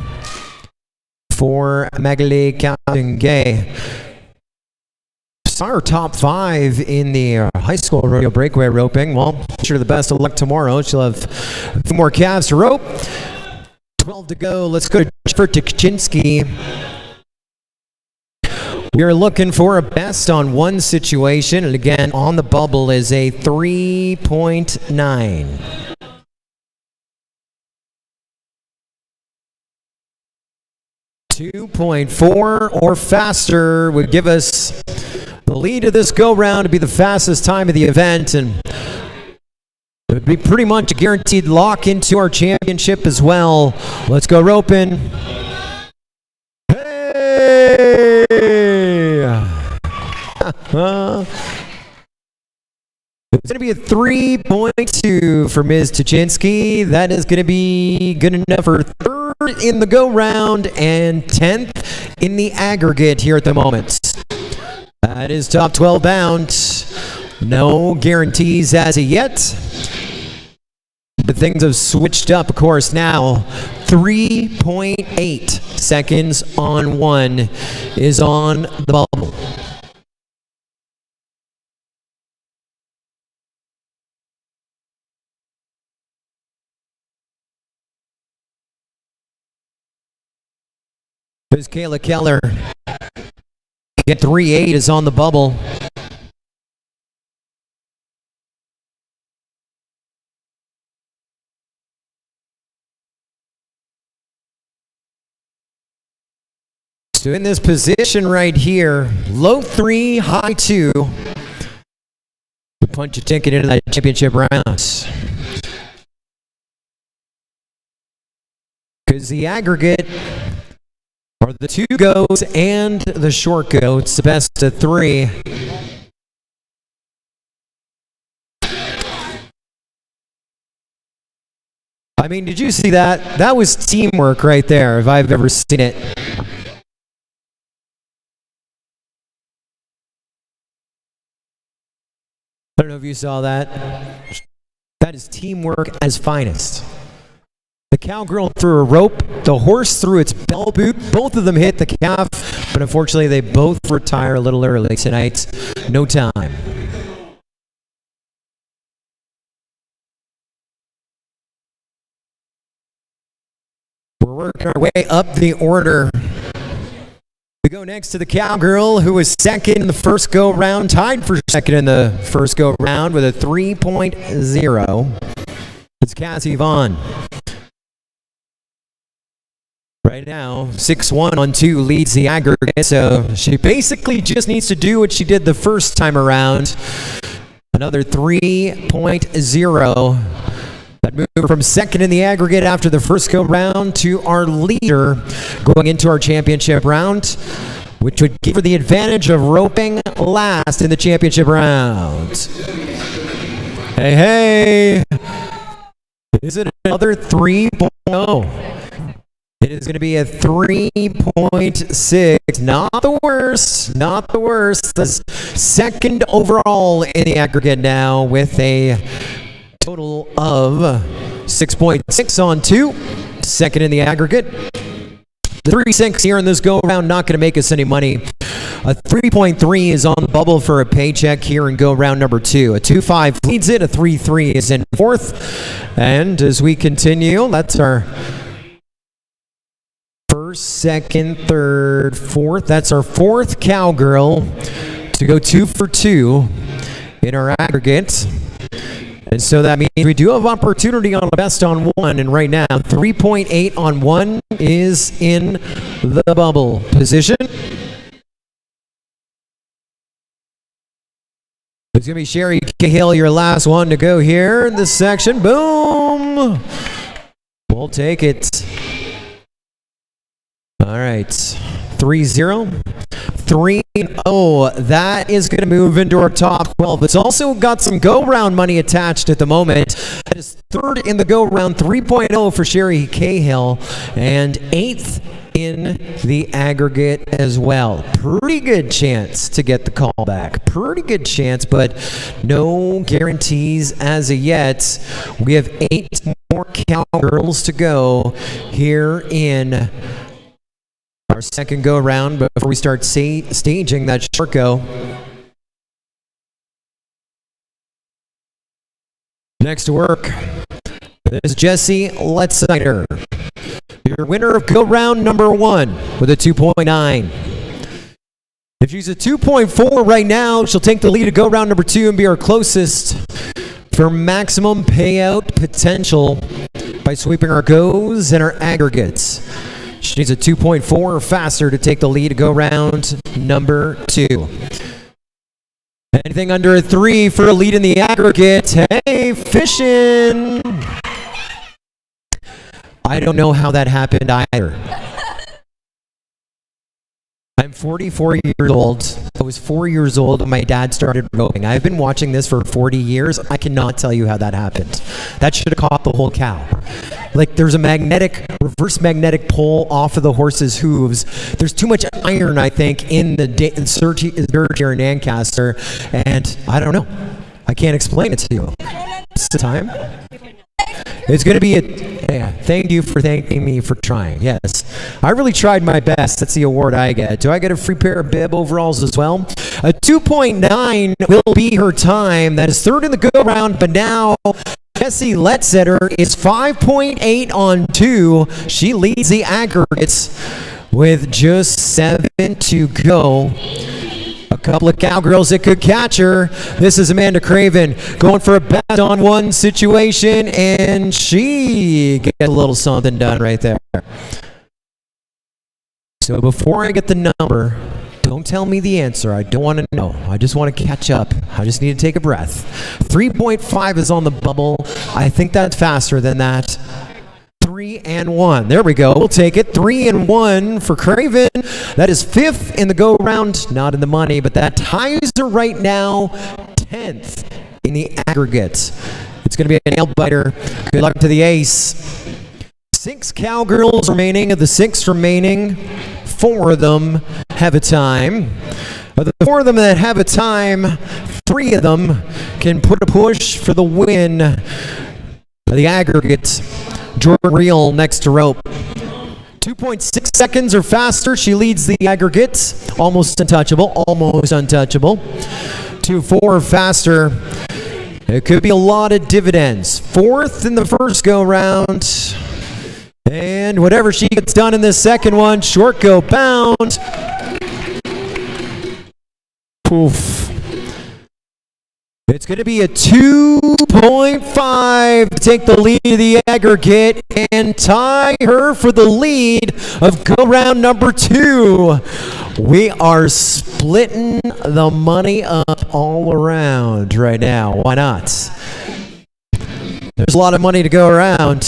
[SPEAKER 4] for Magali Kapingay. Saw her top 5 in the high school rodeo breakaway roping. Well, wish her the best of luck tomorrow. She'll have a few more calves to rope. 12 to go. Let's go to Jennifer Tuczynski. We are looking for a best on 1 situation, and again, on the bubble is a 3.9. $2.4 or faster would give us the lead of this go-round to be the fastest time of the event, and it would be pretty much a guaranteed lock into our championship as well. Let's go roping. Hey! It's going to be a 3.2 for Ms. Tuczynski. That is going to be good enough for 3rd in the go-round and 10th in the aggregate here at the moment. That is top 12 bound. No guarantees as of yet. But things have switched up, of course, now. 3.8 seconds on 1 is on the bubble. There's Kayla Keller. Get 3-8 is on the bubble. So in this position right here, low 3, high 2. Punch a ticket into that championship round. Because the aggregate are the 2 goats and the short goats, the best of 3. I mean, did you see that? That was teamwork right there, if I've ever seen it. I don't know if you saw that. That is teamwork at its finest. The cowgirl threw a rope, the horse threw its bell boot, both of them hit the calf, but unfortunately they both retire a little early tonight. No time. We're working our way up the order. We go next to the cowgirl, who was second in the first go-round, tied for second in the first go-round with a 3.0. It's Cassie Vaughn. Right now, 6-1 on 2 leads the aggregate, so she basically just needs to do what she did the first time around. Another 3.0. That move from second in the aggregate after the first go-round to our leader going into our championship round, which would give her the advantage of roping last in the championship round. Hey, hey! Is it another 3.0? It is going to be a 3.6. Not the worst. Not the worst. The second overall in the aggregate now with a total of 6.6 on 2. Second in the aggregate. The 3.6 here in this go-round not going to make us any money. A 3.3 is on the bubble for a paycheck here in go-round number 2. A 2.5 leads it. A 3.3 is in fourth. And as we continue, that's our first, second, third, fourth. That's our fourth cowgirl to go 2 for 2 in our aggregate. And so that means we do have opportunity on the best on 1. And right now, 3.8 on 1 is in the bubble position. It's going to be Sherry Cahill, your last one to go here in this section. Boom! We'll take it. All right, 3-0, 3-0. That is going to move into our top 12. It's also got some go-round money attached at the moment. That is third in the go-round, 3.0 for Sherry Cahill, and 8th in the aggregate as well. Pretty good chance to get the call back. Pretty good chance, but no guarantees as of yet. We have 8 more cowgirls to go here in our second go-round before we start staging that short go. Next to work is Jessie Letsider, your winner of go-round number 1 with a 2.9. If she's a 2.4 right now, she'll take the lead of go-round number 2 and be our closest for maximum payout potential by sweeping our goes and our aggregates. She needs a 2.4 or faster to take the lead to go round number 2. Anything under a 3 for a lead in the aggregate. Hey, fishing! I don't know how that happened either. I'm 44 years old. I was 4 years old when my dad started roping. I've been watching this for 40 years. I cannot tell you how that happened. That should have caught the whole cow. Like, there's a reverse magnetic pull off of the horse's hooves. There's too much iron, I think, in the dirt here in Ancaster, and I don't know. I can't explain it to you. It's the time. It's going to be thank you for thanking me for trying. Yes. I really tried my best. That's the award I get. Do I get a free pair of bib overalls as well? A 2.9 will be her time. That is third in the go-round, but now Jessie Letsider is 5.8 on 2. She leads the aggregates with just 7 to go. A couple of cowgirls that could catch her. This is Amanda Craven going for a best on one situation, and she gets a little something done right there. So before I get the number, don't tell me the answer. I don't want to know. I just want to catch up. I just need to take a breath. 3.5 is on the bubble. I think that's faster than that. 3 and 1. There we go. We'll take it. 3 and 1 for Craven. That is 5th in the go round. Not in the money, but that ties her right now 10th in the aggregate. It's going to be a nail biter. Good luck to the ace. 6 cowgirls remaining. Of the 6 remaining, 4 of them have a time. Of the 4 of them that have a time, 3 of them can put a push for the win of the aggregate. Jordan Reel next to rope. 2.6 seconds or faster. She leads the aggregate. Almost untouchable. Almost untouchable. 2.4 or faster. It could be a lot of dividends. 4th in the first go round. And whatever she gets done in this second one, short go bound. Poof. It's going to be a 2.5 to take the lead of the aggregate and tie her for the lead of go round number 2. We are splitting the money up all around right now. Why not? There's a lot of money to go around.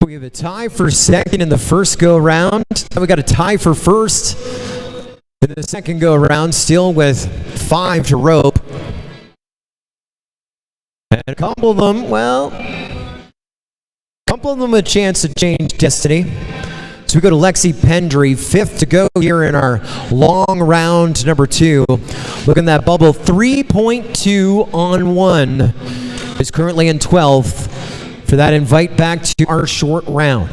[SPEAKER 4] We have a tie for second in the first go round. We got a tie for first in the second go round, still with 5 to rope. And a couple of them, a chance to change destiny. So we go to Lexi Pendry, 5th to go here in our long round number 2. Look at that bubble, 3.2 on 1. Is currently in 12th. For that invite back to our short round.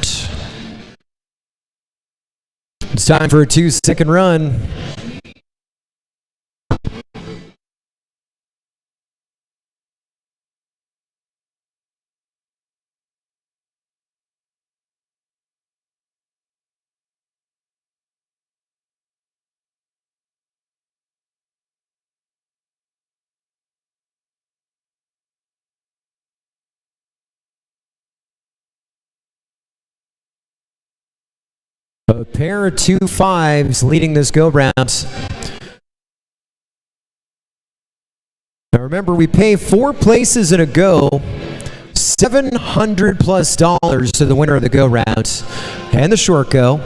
[SPEAKER 4] It's time for a 2-second run. A pair of 2.5s leading this go round. Now remember, we pay 4 places in a go, $700+ to the winner of the go round and the short go.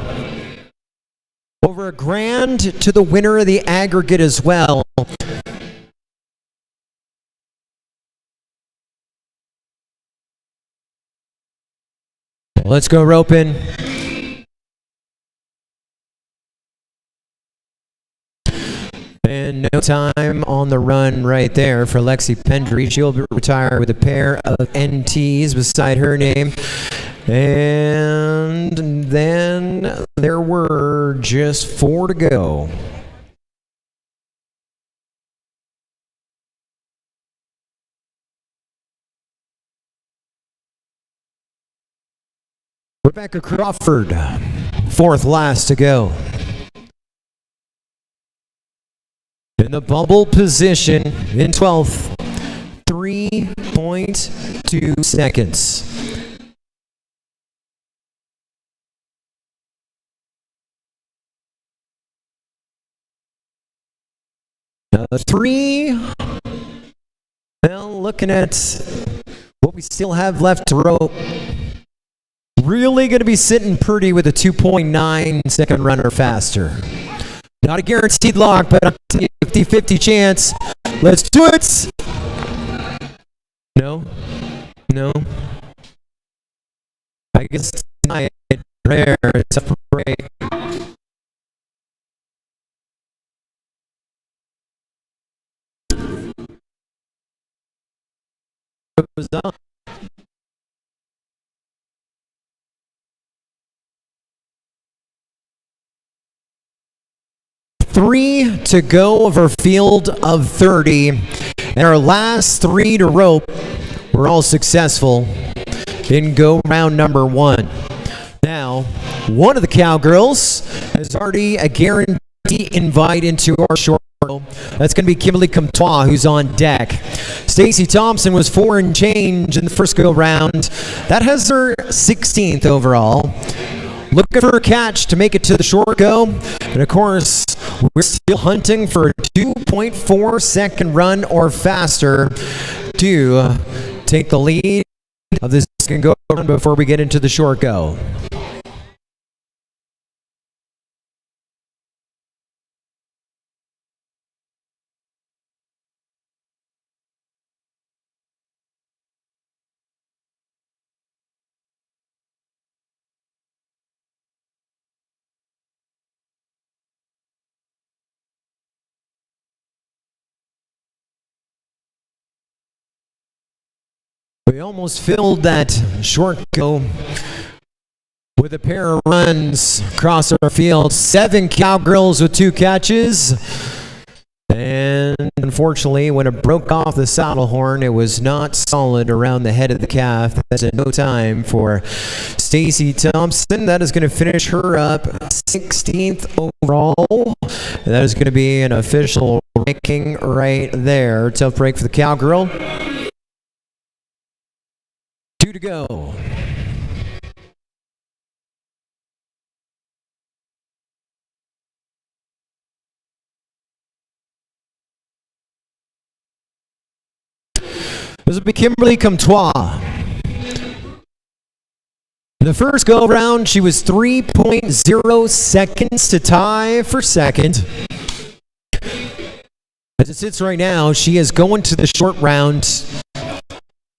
[SPEAKER 4] Over $1,000 to the winner of the aggregate as well. Let's go roping. And no time on the run right there for Lexi Pendry. She'll retire with a pair of NTs beside her name. And then there were just 4 to go. Rebecca Crawford, 4th last to go. In the bubble position in 12th, 3.2 seconds. Now the 3, well, looking at what we still have left to rope, really going to be sitting pretty with a 2.9 second run or faster. Not a guaranteed lock, but a 50-50 chance. Let's do it! No. I guess tonight, rare, it's a break. What was that? Three to go of our field of 30. And our last 3 to rope. We're were all successful in go round number 1. Now, one of the cowgirls has already a guaranteed invite into our short go. That's going to be Kimberly Comtois, who's on deck. Stacy Thompson was 4 and change in the first go round. That has her 16th overall. Looking for a catch to make it to the short go. And of course, we're still hunting for a 2.4 second run or faster to take the lead of this second go run before we get into the short go. We almost filled that short go with a pair of runs across our field. 7 cowgirls with 2 catches. And unfortunately, when it broke off the saddle horn, it was not solid around the head of the calf. That's no time for Stacy Thompson. That is going to finish her up 16th overall. And that is going to be an official ranking right there. Tough break for the cowgirl. 2 to go. This will be Kimberly Comtois. In the first go round, she was 3.0 seconds to tie for second. As it sits right now, she is going to the short round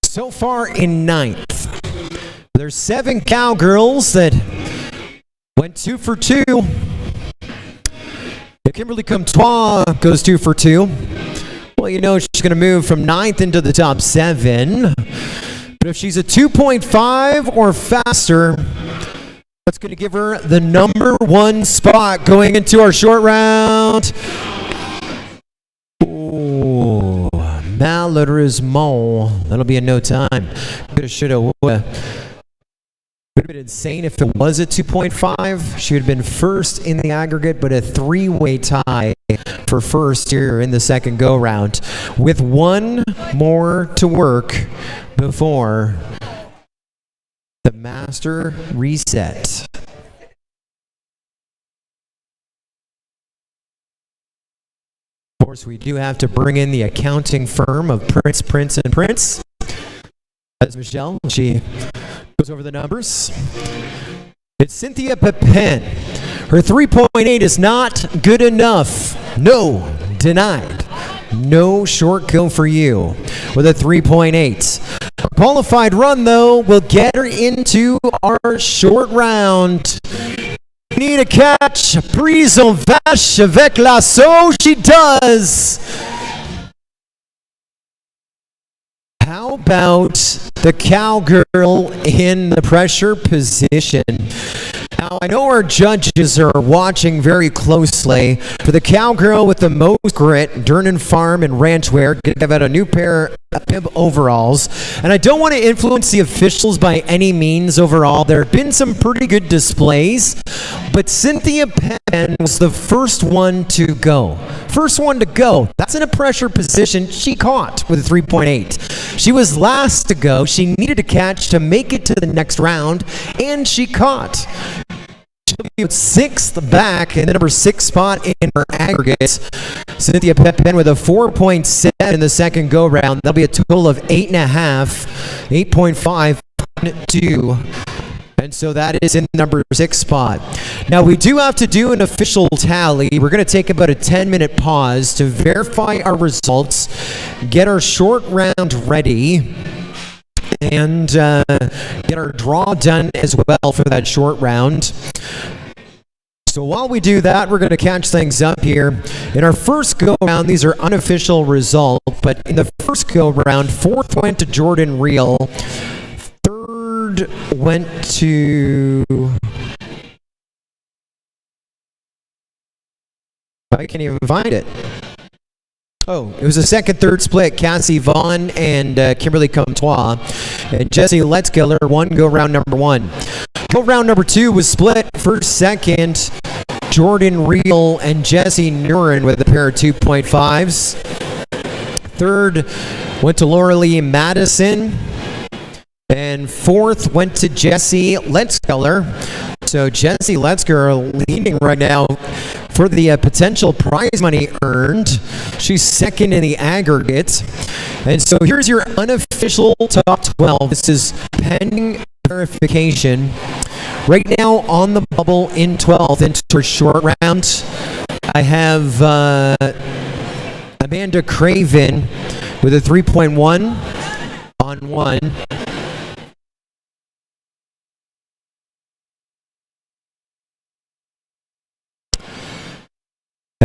[SPEAKER 4] so far in 9th. There's 7 cowgirls that went 2 for 2. If Kimberly Comtois goes 2 for 2, well, you know she's going to move from 9th into the top 7. But if she's a 2.5 or faster, that's going to give her the number 1 spot going into our short round. Oh, malheureusement, that'll be in no time. Coulda, shoulda, woulda. Would have been insane if it was a 2.5. She would have been first in the aggregate, but a 3-way tie for first here in the second go round, with 1 more to work before the master reset. Of course, we do have to bring in the accounting firm of Prince, and Prince. That's Michelle. She goes over the numbers. It's Cynthia Pepin. Her 3.8 is not good enough. No, denied. No short go for you with a 3.8. A qualified run, though, will get her into our short round. Need a catch. Prise en vache avec lasso. She does. How about the cowgirl in the pressure position? Now, I know our judges are watching very closely. For the cowgirl with the most grit, Dernan Farm and Ranch Wear, give out a new pair of bib overalls. And I don't want to influence the officials by any means overall. There have been some pretty good displays, but Cynthia Penn was the first one to go. First one to go. That's in a pressure position. She caught with a 3.8. She was last to go. She needed a catch to make it to the next round, and she caught. She'll be 6th back in the number 6 spot in her aggregate. Cynthia Pepin with a 4.7 in the second go round. That'll be a total of 8.5, 8.5, 2. And so that is in the number 6 spot. Now we do have to do an official tally. We're going to take about a 10-minute pause to verify our results, get our short round ready, and get our draw done as well for that short round. So while we do that, we're going to catch things up here. In our first go-round, these are unofficial results, but in the first go-round, 4th went to Jordan Reel, 3rd went to... I can't even find it. Oh, it was a second-third split. Cassie Vaughn and Kimberly Comtois. And Jessie Letzkiller won go round number 1. Go round number 2 was split. First, second, Jordan Reel and Jesse Nuren with a pair of 2.5s. Third went to Laura Lee Madison. And fourth went to Jessie Letzkiller. So Jessie Letzkiller leading right now for the potential prize money earned. She's second in the aggregate. And so here's your unofficial top 12. This is pending verification. Right now on the bubble in 12th into a short round, I have Amanda Craven with a 3.1 on 1.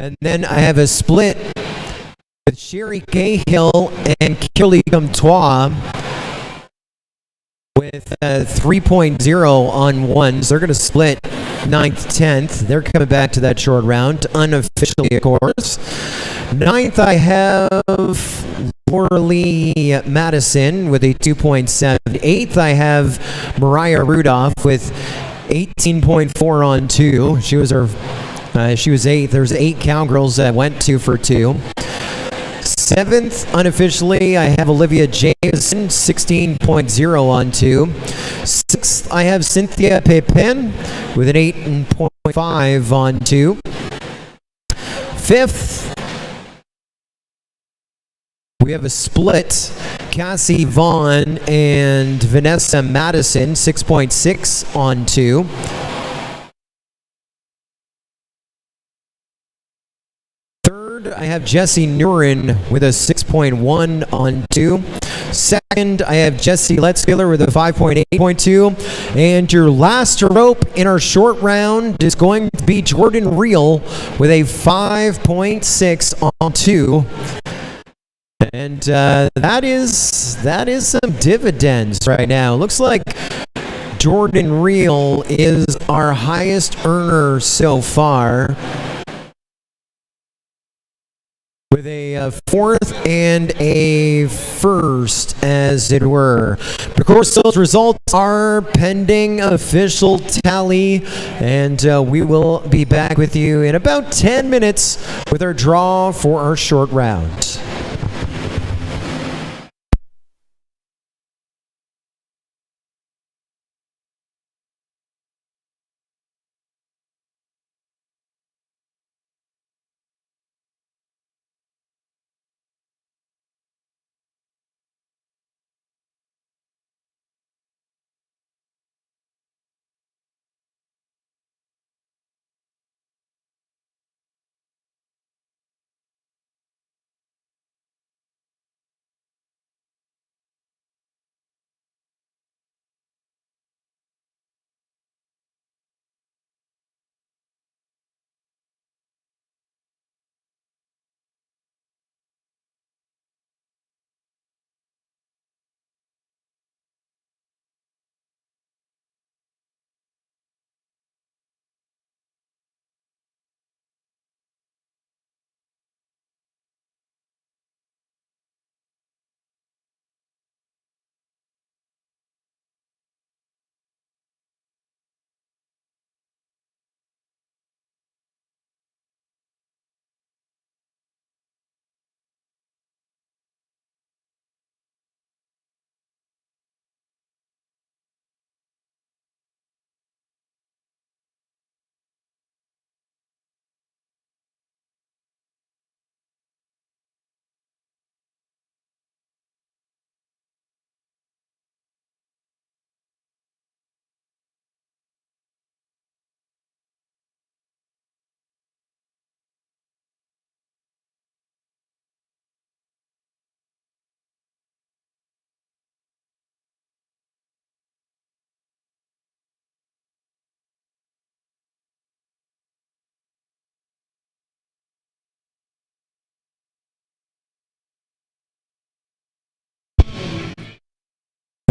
[SPEAKER 4] And then I have a split with Sherry Cahill and Kimberly Comtois with a 3.0 on 1. So they're going to split 9th, 10th. They're coming back to that short round, unofficially, of course. 9th, I have Laura Lee Madison with a 2.7. 8th, I have Mariah Rudolph with 18.4 on 2. She was 8th. There's 8 cowgirls that went 2 for 2. 7th, unofficially, I have Olivia Jameson, 16.0 on 2. 6th, I have Cynthia Pepin with an 8.5 on 2. 5th, we have a split. Cassie Vaughn and Vanessa Madison, 6.6 on 2. I have Jesse Nuren with a 6.1 on 2. Second, I have Jessie Letzkiller with a 5.8.2. And your last rope in our short round is going to be Jordan Reel with a 5.6 on 2. And that is some dividends right now. Looks like Jordan Reel is our highest earner so far, with a fourth and a first, as it were. Of course, those results are pending official tally, and we will be back with you in about 10 minutes with our draw for our short round.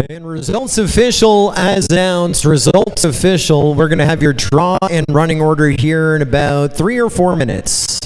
[SPEAKER 4] And results official as announced. Results official. We're going to have your draw and running order here in about 3 or 4 minutes.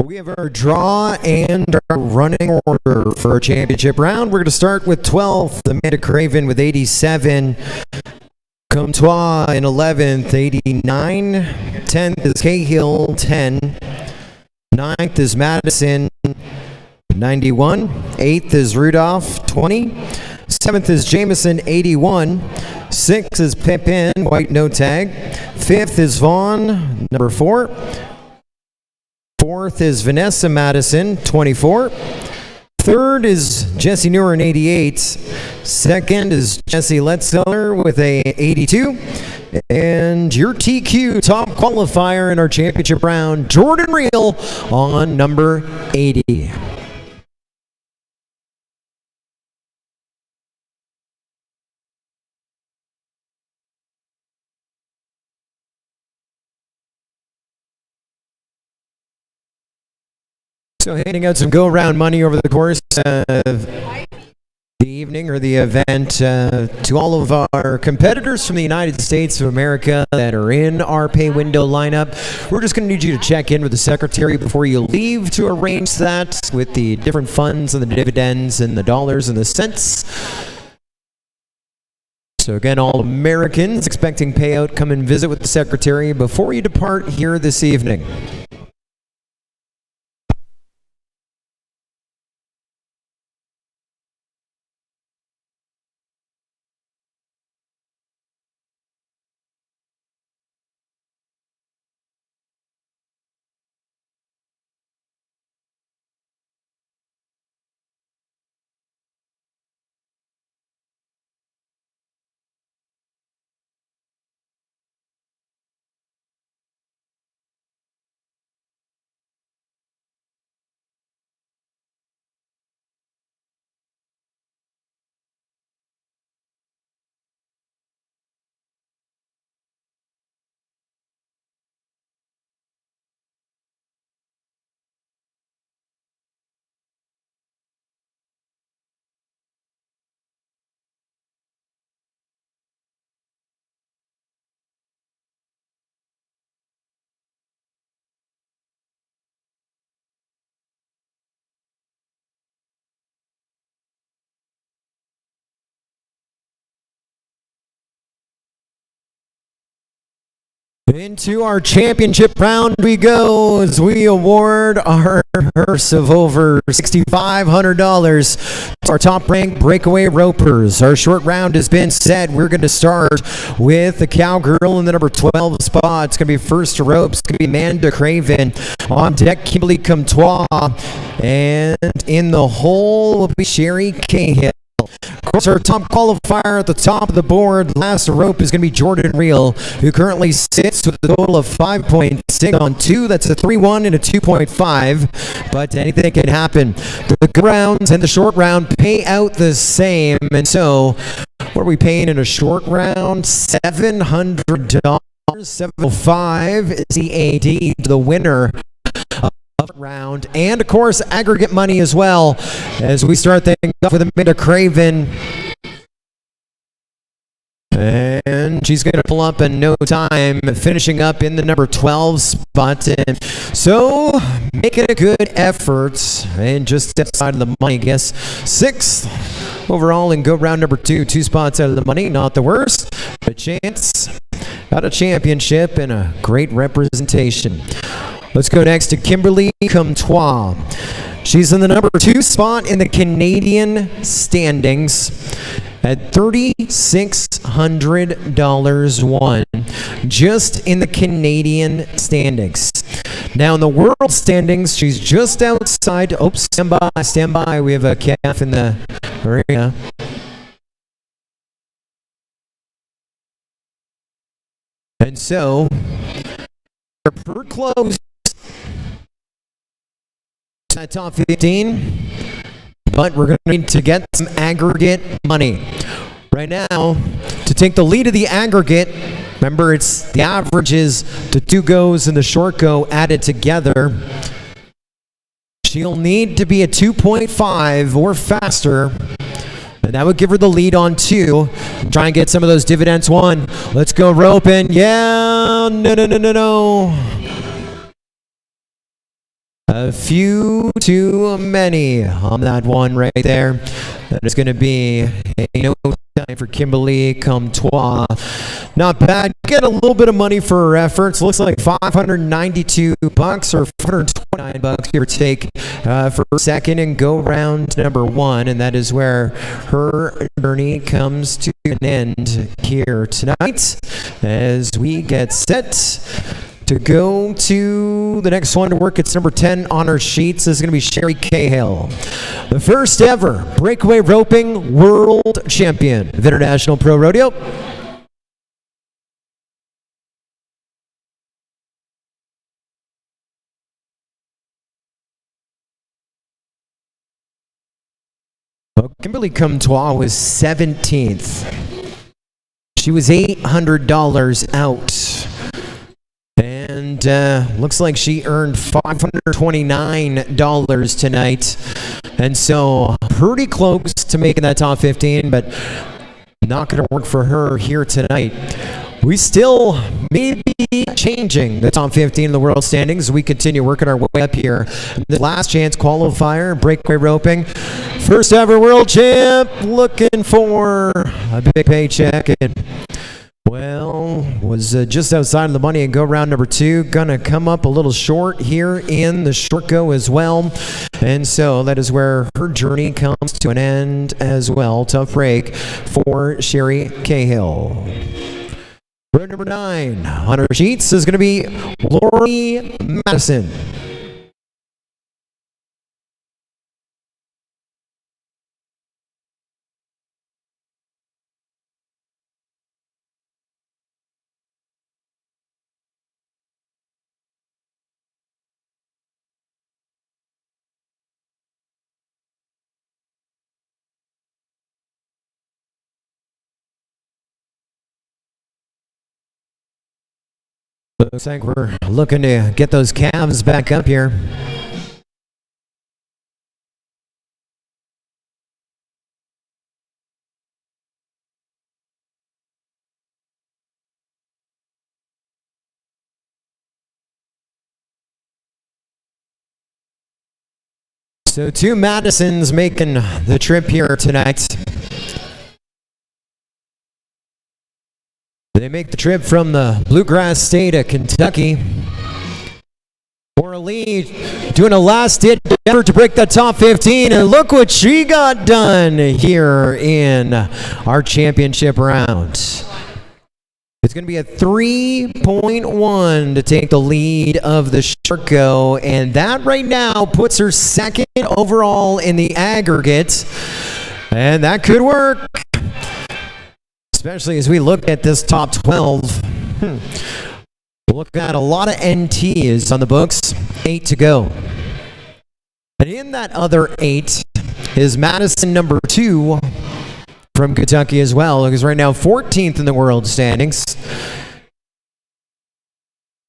[SPEAKER 4] We have our draw and our running order for our championship round. We're going to start with 12th, Amanda Craven with 87. Comtois in 11th, 89. 10th is Cahill, 10. 9th is Madison, 91. 8th is Rudolph, 20. 7th is Jameson, 81. 6th is Pippin, white no tag. 5th is Vaughn, number 4. 4th is Vanessa Madison, 24. 3rd is Jesse Neuer in 88. 2nd is Jesse Letzeller with a 82. And your TQ top qualifier in our championship round, Jordan Reel on number 80. So handing out some go-around money over the course of the evening or the event to all of our competitors from the United States of America that are in our pay window lineup. We're just going to need you to check in with the secretary before you leave to arrange that with the different funds and the dividends and the dollars and the cents. So again, all Americans expecting payout, come and visit with the secretary before you depart here this evening. Into our championship round we go as we award our purse of over $6,500 to our top-ranked Breakaway ropers. Our short round has been set. We're going to start with the cowgirl in the number 12 spot. It's going to be first to ropes. It's going to be Amanda Craven. On deck, Kimberly Comtois. And in the hole will be Sherry Cahill. Of course, our top qualifier at the top of the board, last rope, is going to be Jordan Reel, who currently sits with a total of 5.6 on 2. That's a 3-1 and a 2.5, but anything can happen. The good rounds and the short round pay out the same, and so what are we paying in a short round? $700. 705 is the AD to the winner of round, and of course aggregate money as well as we start things off with Amanda Craven, and she's going to pull up in no time, finishing up in the number 12 spot. And so making a good effort and just outside of the money, I guess 6th overall in go round number 2, 2 spots out of the money, not the worst, but a chance at a championship and a great representation. Let's go next to Kimberly Comtois. She's in the number 2 spot in the Canadian standings at $3,600 won, just in the Canadian standings. Now in the world standings, she's just outside. Oh, stand by. We have a calf in the arena. And so, per close, at top 15, but we're going to need to get some aggregate money. Right now, to take the lead of the aggregate, remember it's the averages, the 2 goes and the short go added together. She'll need to be a 2.5 or faster, and that would give her the lead on 2. Try and get some of those dividends won. Let's go roping. Yeah, no. A few too many on that one right there. That is going to be a no time for Kimberly Comtois. Not bad. Get a little bit of money for her efforts. Looks like $592 or $429, give or take, for second and go round number one. And that is where her journey comes to an end here tonight as we get set to go to the next one to work. It's number 10 on our sheets. This is going to be Sherry Cahill, the first ever breakaway roping world champion of International Pro Rodeo. Well, Kimberly Comtois was 17th. She was $800 out. And looks like she earned $529 tonight. And so pretty close to making that top 15, but not going to work for her here tonight. We still may be changing the top 15 in the world standings as we continue working our way up here. The last chance qualifier, breakaway roping. First ever world champ, looking for a big paycheck. And well, was just outside of the money and go round number two. Gonna come up a little short here in the short go as well. And so that is where her journey comes to an end as well. Tough break for Sherry Cahill. Road number 9 on our sheets is going to be Lori Madison. Looks like we're looking to get those calves back up here. So 2 Madisons making the trip here tonight. They make the trip from the bluegrass state of Kentucky. Lee doing a last-ditch effort to break the top 15, and look what she got done here in our championship round. It's going to be a 3.1 to take the lead of the short go, and that right now puts her second overall in the aggregate, and that could work. Especially as we look at this top 12. Look at a lot of NTs on the books. 8 to go. And in that other 8 is Madison number 2 from Kentucky as well. Because right now 14th in the world standings.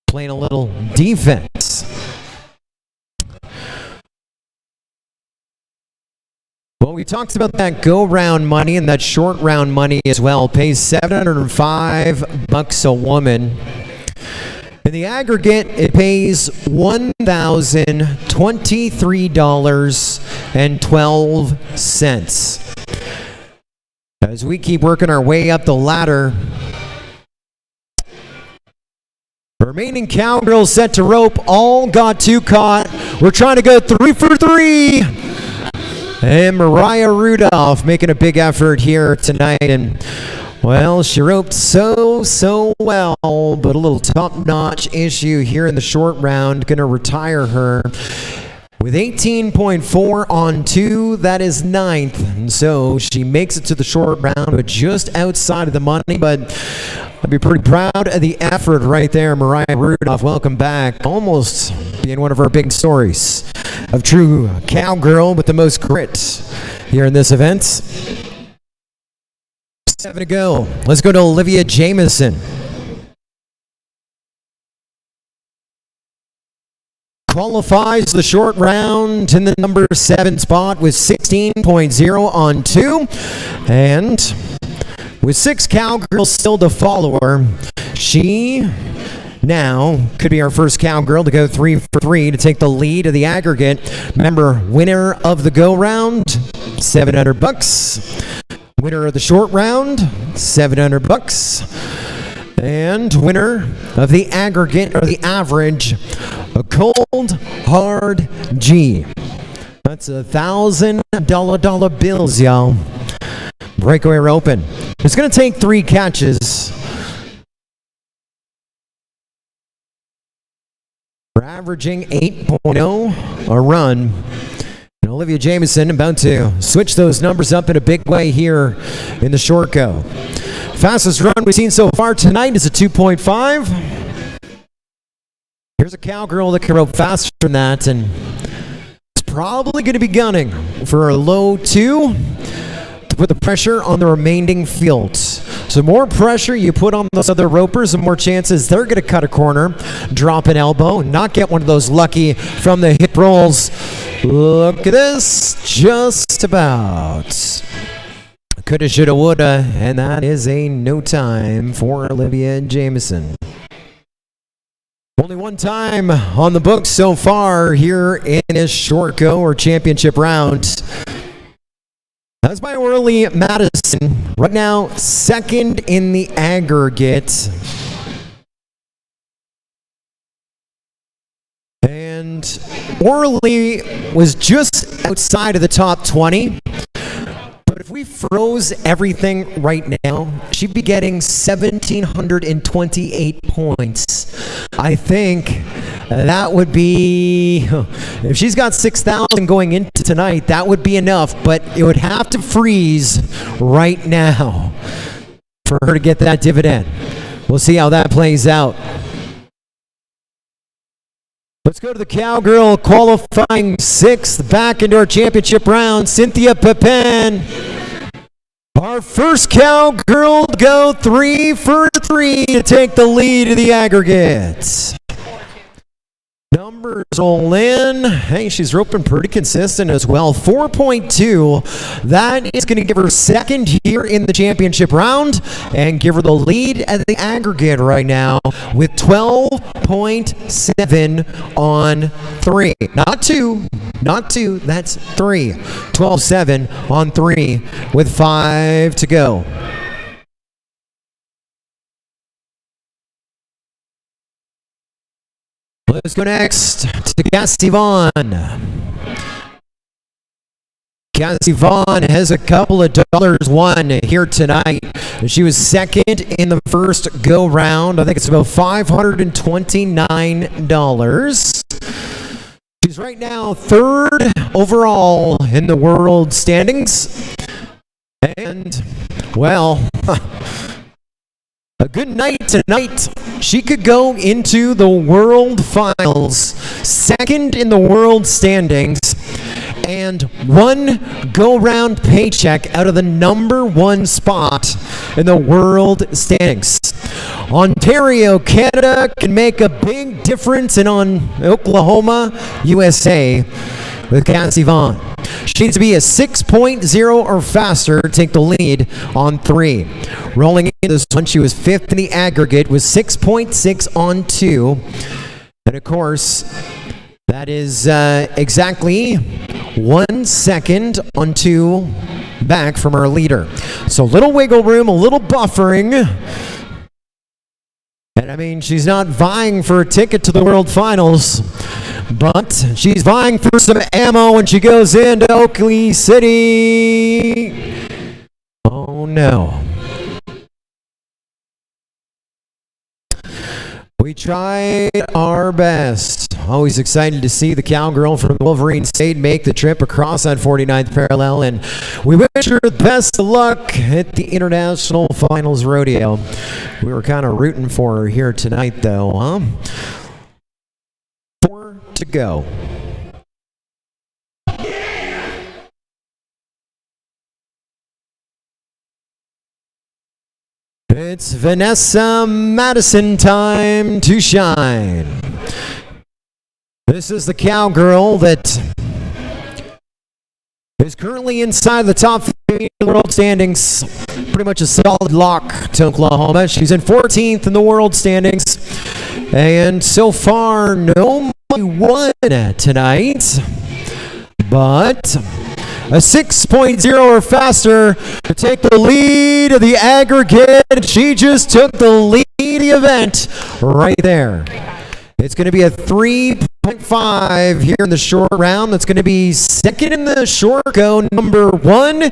[SPEAKER 4] Playing a little defense. Well, we talked about that go-round money and that short-round money as well. Pays $705 a woman. In the aggregate, it pays $1,023.12. As we keep working our way up the ladder, remaining cowgirls set to rope all got 2 caught. We're trying to go 3 for 3. And Mariah Rudolph making a big effort here tonight. And, well, she roped so well, but a little top-notch issue here in the short round. Going to retire her with 18.4 on 2. That is 9th. And so she makes it to the short round, but just outside of the money. But I'd be pretty proud of the effort right there, Mariah Rudolph. Welcome back. Almost being one of our big stories of true cowgirl with the most grit here in this event. 7 to go. Let's go to Olivia Jamison. Qualifies the short round in the number 7 spot with 16.0 on 2. And with 6 cowgirls still to follow her, she now could be our first cowgirl to go 3 for 3 to take the lead of the aggregate. Remember, winner of the go round, $700. Winner of the short round, $700. And winner of the aggregate or the average, a cold hard G. That's $1,000 bills, y'all. Breakaway open. It's going to take 3 catches. We're averaging 8.0 a run. And Olivia Jameson about to switch those numbers up in a big way here in the short go. Fastest run we've seen so far tonight is a 2.5. Here's a cowgirl that can rope faster than that, and it's probably going to be gunning for a low 2 to put the pressure on the remaining field. So more pressure you put on those other ropers, the more chances they're going to cut a corner, drop an elbow, not get one of those lucky from the hip rolls. Look at this, just about. Coulda, shoulda, woulda, and that is a no time for Olivia Jameson. Only one time on the books so far here in this short go or championship round. That's by Orly Madison. Right now, second in the aggregate. And Orly was just outside of the top 20. But if we froze everything right now, she'd be getting 1,728 points. I think that would be, if she's got 6,000 going into tonight, that would be enough, but it would have to freeze right now for her to get that dividend. We'll see how that plays out. Let's go to the cowgirl qualifying 6th back into our championship round. Cynthia Pepin. Our first cowgirl to go 3 for 3 to take the lead of the aggregate. Numbers all in. Hey, she's roping pretty consistent as well. 4.2. That is going to give her second here in the championship round and give her the lead at the aggregate right now with 12.7 on 3. Not 2. Not 2. That's 3. 12.7 on 3 with 5 to go. Let's go next to Cassie Vaughn. Cassie Vaughn has a couple of dollars won here tonight. She was second in the first go round. I think it's about $529. She's right now third overall in the world standings. And, well, a good night tonight. She could go into the world finals, second in the world standings, and one go-round paycheck out of the number 1 spot in the world standings. Ontario, Canada can make a big difference in Oklahoma, USA with Cassie Vaughn. She needs to be a 6.0 or faster to take the lead on 3. Rolling into this one, she was 5th in the aggregate with 6.6 on 2. And of course, that is exactly 1 second on 2 back from our leader. So a little wiggle room, a little buffering. And I mean, she's not vying for a ticket to the World Finals, but she's vying for some ammo when she goes into Oakley City. Oh no. We tried our best. Always excited to see the cowgirl from Wolverine State make the trip across that 49th parallel, and we wish her the best of luck at the International Finals Rodeo. We were kind of rooting for her here tonight, though, huh? 4 to go. It's Vanessa Madison time to shine. This is the cowgirl that is currently inside the top 50 world standings. pretty much a solid lock to Oklahoma. She's in 14th in the world standings. And so far, nobody won tonight. But a 6.0 or faster to take the lead of the aggregate. She just took the lead of the event right there. It's going to be a 3.5 here in the short round. That's going to be second in the short go, number 1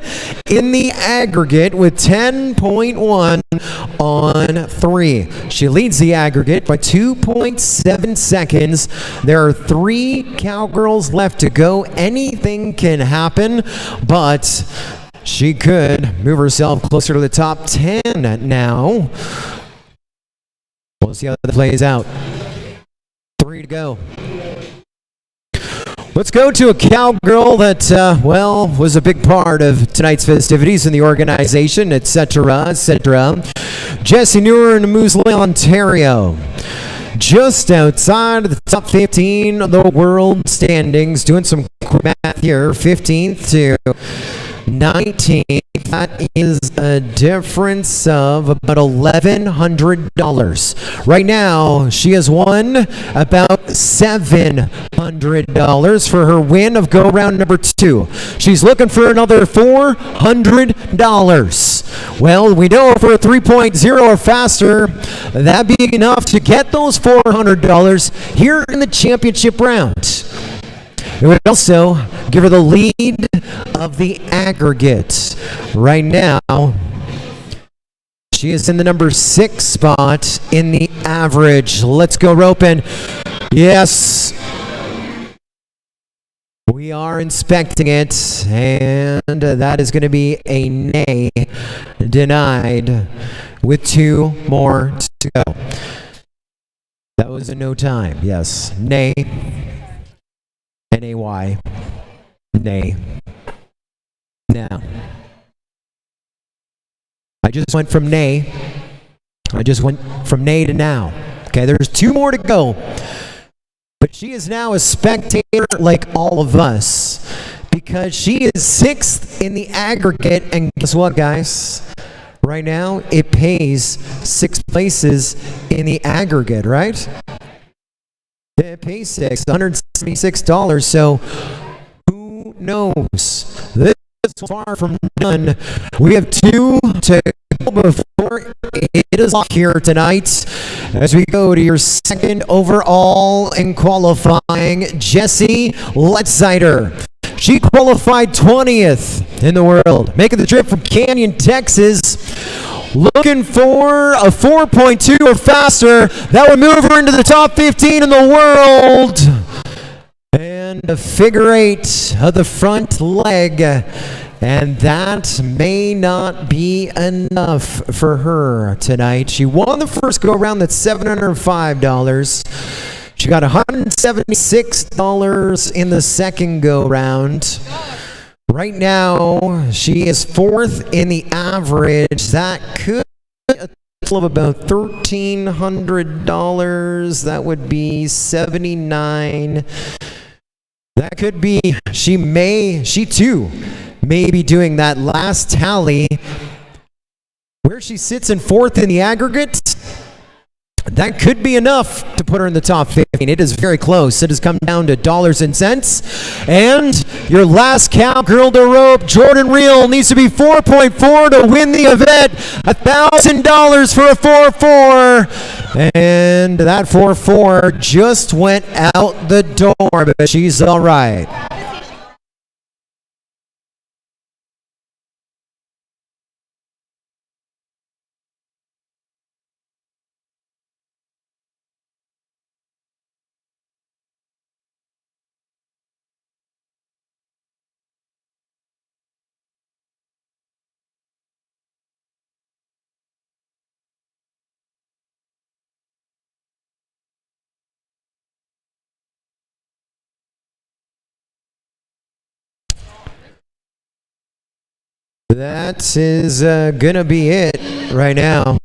[SPEAKER 4] in the aggregate with 10.1 on 3. She leads the aggregate by 2.7 seconds. There are 3 cowgirls left to go. Anything can happen, but she could move herself closer to the top 10 now. We'll see how that plays out. 3 to go. Let's go to a cowgirl that, was a big part of tonight's festivities in the organization, etc., etc. Jessie Newer in Moosley, Ontario. Just outside of the top 15 of the world standings, doing some quick math here, 15th to 19th. That is a difference of about $1,100. Right now, she has won about $700 for her win of go round number 2. She's looking for another $400. Well, we know for a 3.0 or faster, that'd be enough to get those $400 here in the championship round. It would also give her the lead of the aggregate. Right now, she is in the number 6 spot in the average. Let's go roping. Yes. We are inspecting it, and that is going to be a nay, denied, with 2 more to go. That was a no time. Yes. Nay. N-A-Y. Nay. Now, I just went from nay. I just went from nay to now. Okay, there's 2 more to go. But she is now a spectator like all of us because she is 6th in the aggregate. And guess what, guys? Right now, it pays 6 places in the aggregate, right? It pays $176. So who knows? This is far from done. We have 2 to go before it is locked here tonight. As we go to your second overall in qualifying, Jessie Letsider. She qualified 20th in the world, making the trip from Canyon, Texas. Looking for a 4.2 or faster. That would move her into the top 15 in the world. And a figure 8 of the front leg. And that may not be enough for her tonight. She won the first go-around. That's $705. She got $176 in the second go-round. Right now, she is 4th in the average. That could be a total of about $1,300. That would be $79. That could be, she too may be doing that last tally. Where she sits in 4th in the aggregate, that could be enough to put her in the top 15. It is very close. It has come down to dollars and cents. And your last cowgirl to rope, Jordan Reel, needs to be 4.4 to win the event. $1,000 for a 4.4. And that 4.4 just went out the door, but she's all right. That is gonna be it right now.